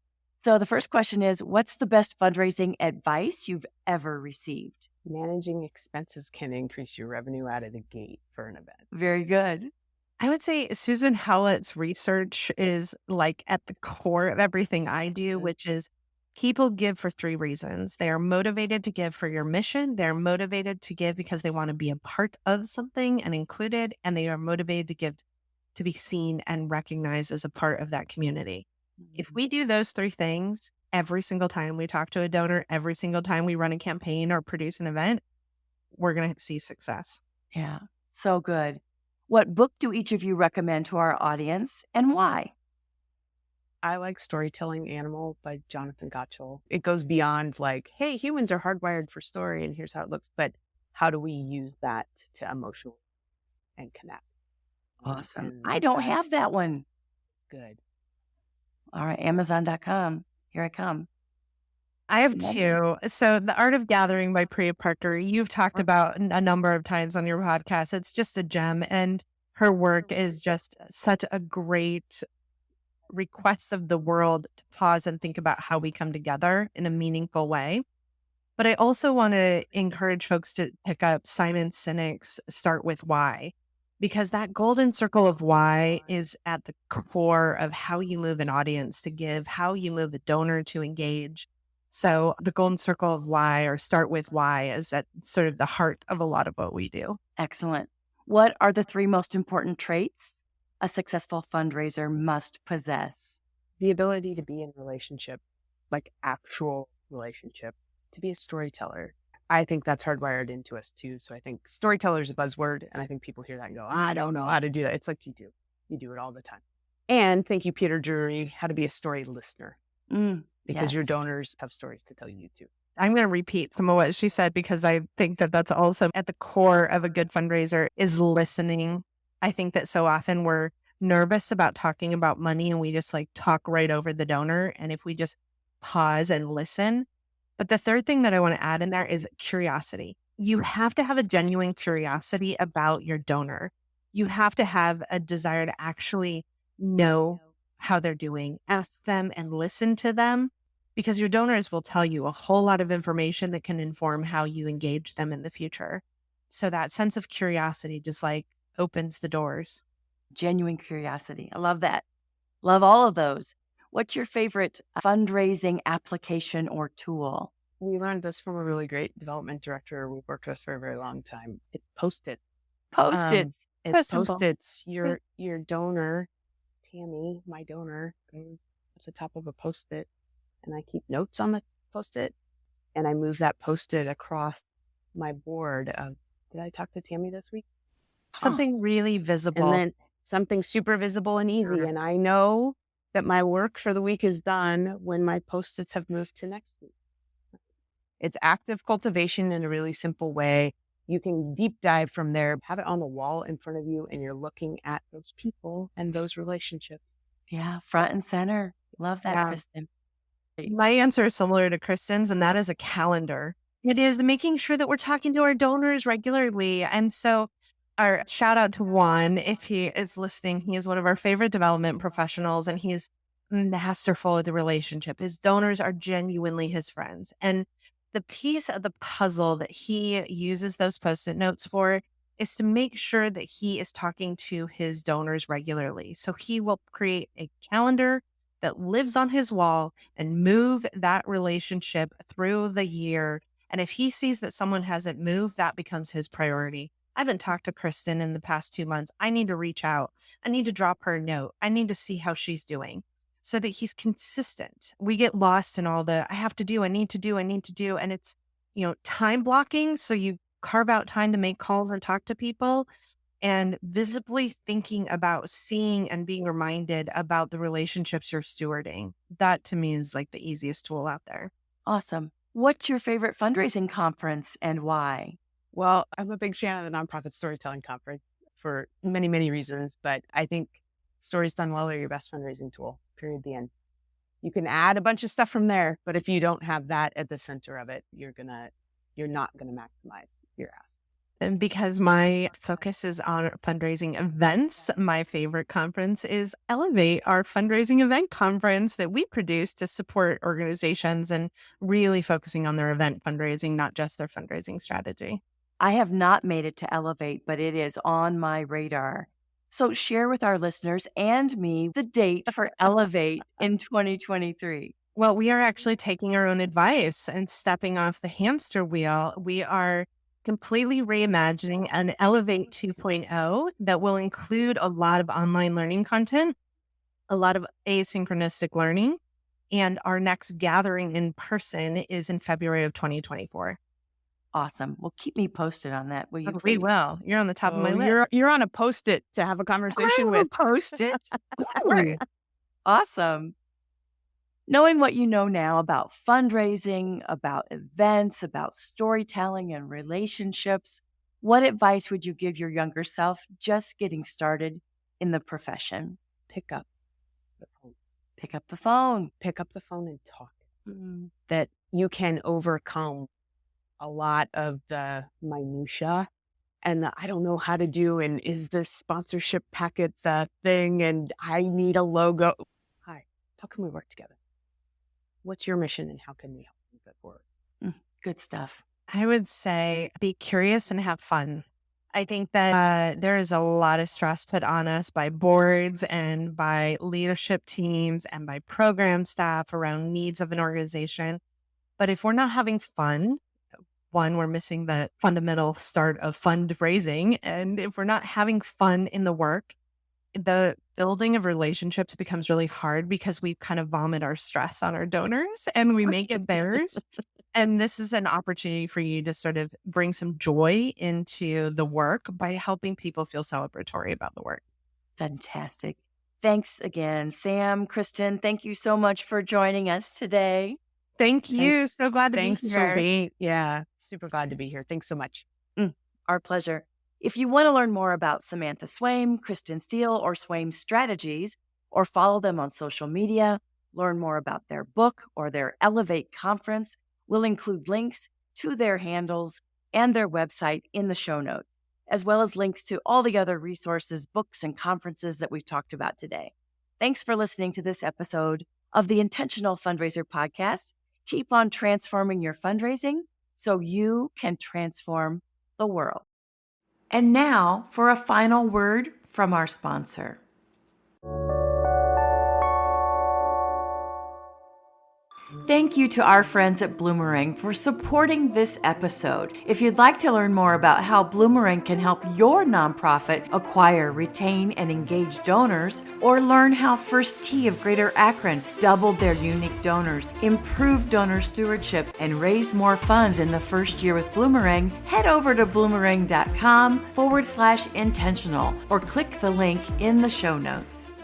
So the first question is, what's the best fundraising advice you've ever received? Managing expenses can increase your revenue out of the gate for an event. Very good. I would say Susan Howlett's research is like at the core of everything I do, which is People give for three reasons. They are motivated to give for your mission. They're motivated to give because they want to be a part of something and included. And they are motivated to give to be seen and recognized as a part of that community. If we do those three things every single time we talk to a donor, every single time we run a campaign or produce an event, we're going to see success. Yeah, so good. What book do each of you recommend to our audience and why? I like Storytelling Animal by Jonathan Gottschall. It goes beyond like, hey, humans are hardwired for story and here's how it looks, but how do we use that to emotionally and connect? Awesome. And I don't have that one. It's good. All right, Amazon.com. Here I come. I have two. So The Art of Gathering by Priya Parker, you've talked about a number of times on your podcast. It's just a gem. And her work is just such a great request of the world to pause and think about how we come together in a meaningful way. But I also want to encourage folks to pick up Simon Sinek's Start With Why, because that golden circle of why is at the core of how you move an audience to give, how you move a donor to engage. So the golden circle of why, or Start With Why, is at sort of the heart of a lot of what we do. Excellent. What are the three most important traits a successful fundraiser must possess? The ability to be in relationship, like actual relationship, to be a storyteller. I think that's hardwired into us too. So I think storyteller is a buzzword. And I think people hear that and go, I don't know how to do that. It's like you do. You do it all the time. And thank you, Peter Drury, how to be a story listener. Because your donors have stories to tell you too. I'm going to repeat some of what she said because I think that that's also at the core of a good fundraiser is listening. I think that so often we're nervous about talking about money and we just like talk right over the donor. And if we just pause and listen. But the third thing that I want to add in there is curiosity. You have to have a genuine curiosity about your donor. You have to have a desire to actually know how they're doing, ask them and listen to them, because your donors will tell you a whole lot of information that can inform how you engage them in the future. So that sense of curiosity just like opens the doors. Genuine curiosity. I love that. Love all of those. What's your favorite fundraising application or tool? We learned this from a really great development director we've worked with for a very long time. It's Post-it. Post-its. It's Post-its. Your donor, Tammy, my donor, goes at the top of a Post-it, and I keep notes on the Post-it, and I move that Post-it across my board of, did I talk to Tammy this week? Something really visible. And then something super visible and easy. And I know that my work for the week is done when my Post-its have moved to next week. It's active cultivation in a really simple way. You can deep dive from there, have it on the wall in front of you, and you're looking at those people and those relationships. Yeah, front and center. Love that, Kristin. My answer is similar to Kristin's, and that is a calendar. It is making sure that we're talking to our donors regularly. And so our shout out to Juan, if he is listening, he is one of our favorite development professionals and he's masterful at the relationship. His donors are genuinely his friends. And the piece of the puzzle that he uses those Post-it notes for is to make sure that he is talking to his donors regularly. So he will create a calendar that lives on his wall and move that relationship through the year. And if he sees that someone hasn't moved, that becomes his priority. I haven't talked to Kristin in the past 2 months. I need to reach out. I need to drop her a note. I need to see how she's doing so that he's consistent. We get lost in all the, I need to do. And it's, time blocking. So you carve out time to make calls and talk to people and visibly thinking about seeing and being reminded about the relationships you're stewarding. That to me is like the easiest tool out there. Awesome. What's your favorite fundraising conference and why? Well, I'm a big fan of the Nonprofit Storytelling Conference for many, many reasons, but I think stories done well are your best fundraising tool, period, the end. You can add a bunch of stuff from there, but if you don't have that at the center of it, you're not gonna maximize your ask. And because my focus is on fundraising events, my favorite conference is Elevate, our fundraising event conference that we produce to support organizations and really focusing on their event fundraising, not just their fundraising strategy. I have not made it to Elevate, but it is on my radar. So share with our listeners and me the date for Elevate in 2023. Well, we are actually taking our own advice and stepping off the hamster wheel. We are completely reimagining an Elevate 2.0 that will include a lot of online learning content, a lot of asynchronistic learning, and our next gathering in person is in February of 2024. Awesome. Well, keep me posted on that, will you We please? will. You're on the top of my list. You're on a Post-it to have a conversation with. Post-it. Ooh. Awesome. Knowing what you know now about fundraising, about events, about storytelling and relationships, what advice would you give your younger self just getting started in the profession? Pick up the phone. Pick up the phone. Pick up the phone and talk. Mm. That you can overcome a lot of the minutia and I don't know how to do, and is this sponsorship packets a thing, and I need a logo. Hi, how can we work together? What's your mission and how can we help move it forward? Good stuff. I would say be curious and have fun. I think that there is a lot of stress put on us by boards and by leadership teams and by program staff around needs of an organization. But if we're not having fun, one, we're missing the fundamental start of fundraising. And if we're not having fun in the work, the building of relationships becomes really hard because we kind of vomit our stress on our donors and we make it theirs. And this is an opportunity for you to sort of bring some joy into the work by helping people feel celebratory about the work. Fantastic. Thanks again, Sam, Kristin. Thank you so much for joining us today. Thank you. So glad to be Thanks here. for being, super glad to be here. Thanks so much. Our pleasure. If you want to learn more about Samantha Swaim, Kristin Steele, or Swaim strategies, or follow them on social media, learn more about their book or their Elevate conference, we'll include links to their handles and their website in the show notes, as well as links to all the other resources, books, and conferences that we've talked about today. Thanks for listening to this episode of the Intentional Fundraiser podcast. Keep on transforming your fundraising so you can transform the world. And now for a final word from our sponsor. Thank you to our friends at Bloomerang for supporting this episode. If you'd like to learn more about how Bloomerang can help your nonprofit acquire, retain, and engage donors, or learn how First Tee of Greater Akron doubled their unique donors, improved donor stewardship, and raised more funds in the first year with Bloomerang, head over to bloomerang.com/intentional or click the link in the show notes.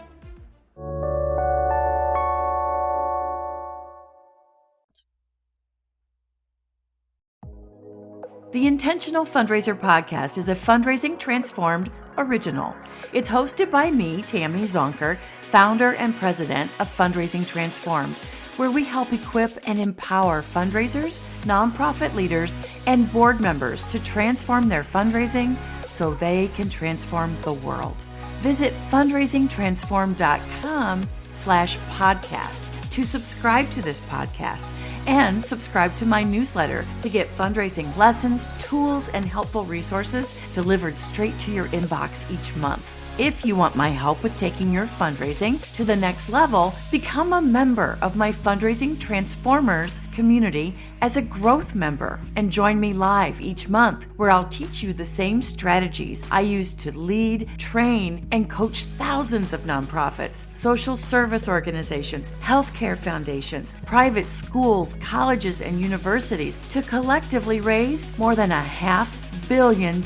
The Intentional Fundraiser podcast is a Fundraising Transformed original. It's hosted by me, Tammy Zonker, founder and president of Fundraising Transformed, where we help equip and empower fundraisers, nonprofit leaders, and board members to transform their fundraising so they can transform the world. Visit fundraisingtransformed.com/podcast to subscribe to this podcast and subscribe to my newsletter to get fundraising lessons, tools, and helpful resources delivered straight to your inbox each month. If you want my help with taking your fundraising to the next level, become a member of my Fundraising Transformers community as a growth member and join me live each month where I'll teach you the same strategies I use to lead, train, and coach thousands of nonprofits, social service organizations, healthcare foundations, private schools, colleges, and universities to collectively raise more than $500 million,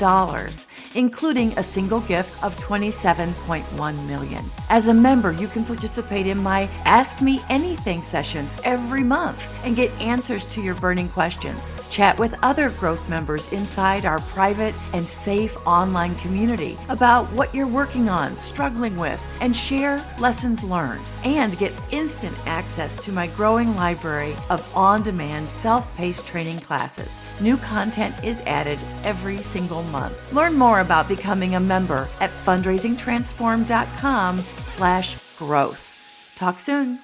including a single gift of $27.1 million. As a member, you can participate in my Ask Me Anything sessions every month and get answers to your burning questions. Chat with other growth members inside our private and safe online community about what you're working on, struggling with, and share lessons learned. And get instant access to my growing library of on-demand self-paced training classes. New content is added every single month. Learn more about becoming a member at fundraisingtransform.com/growth. Talk soon.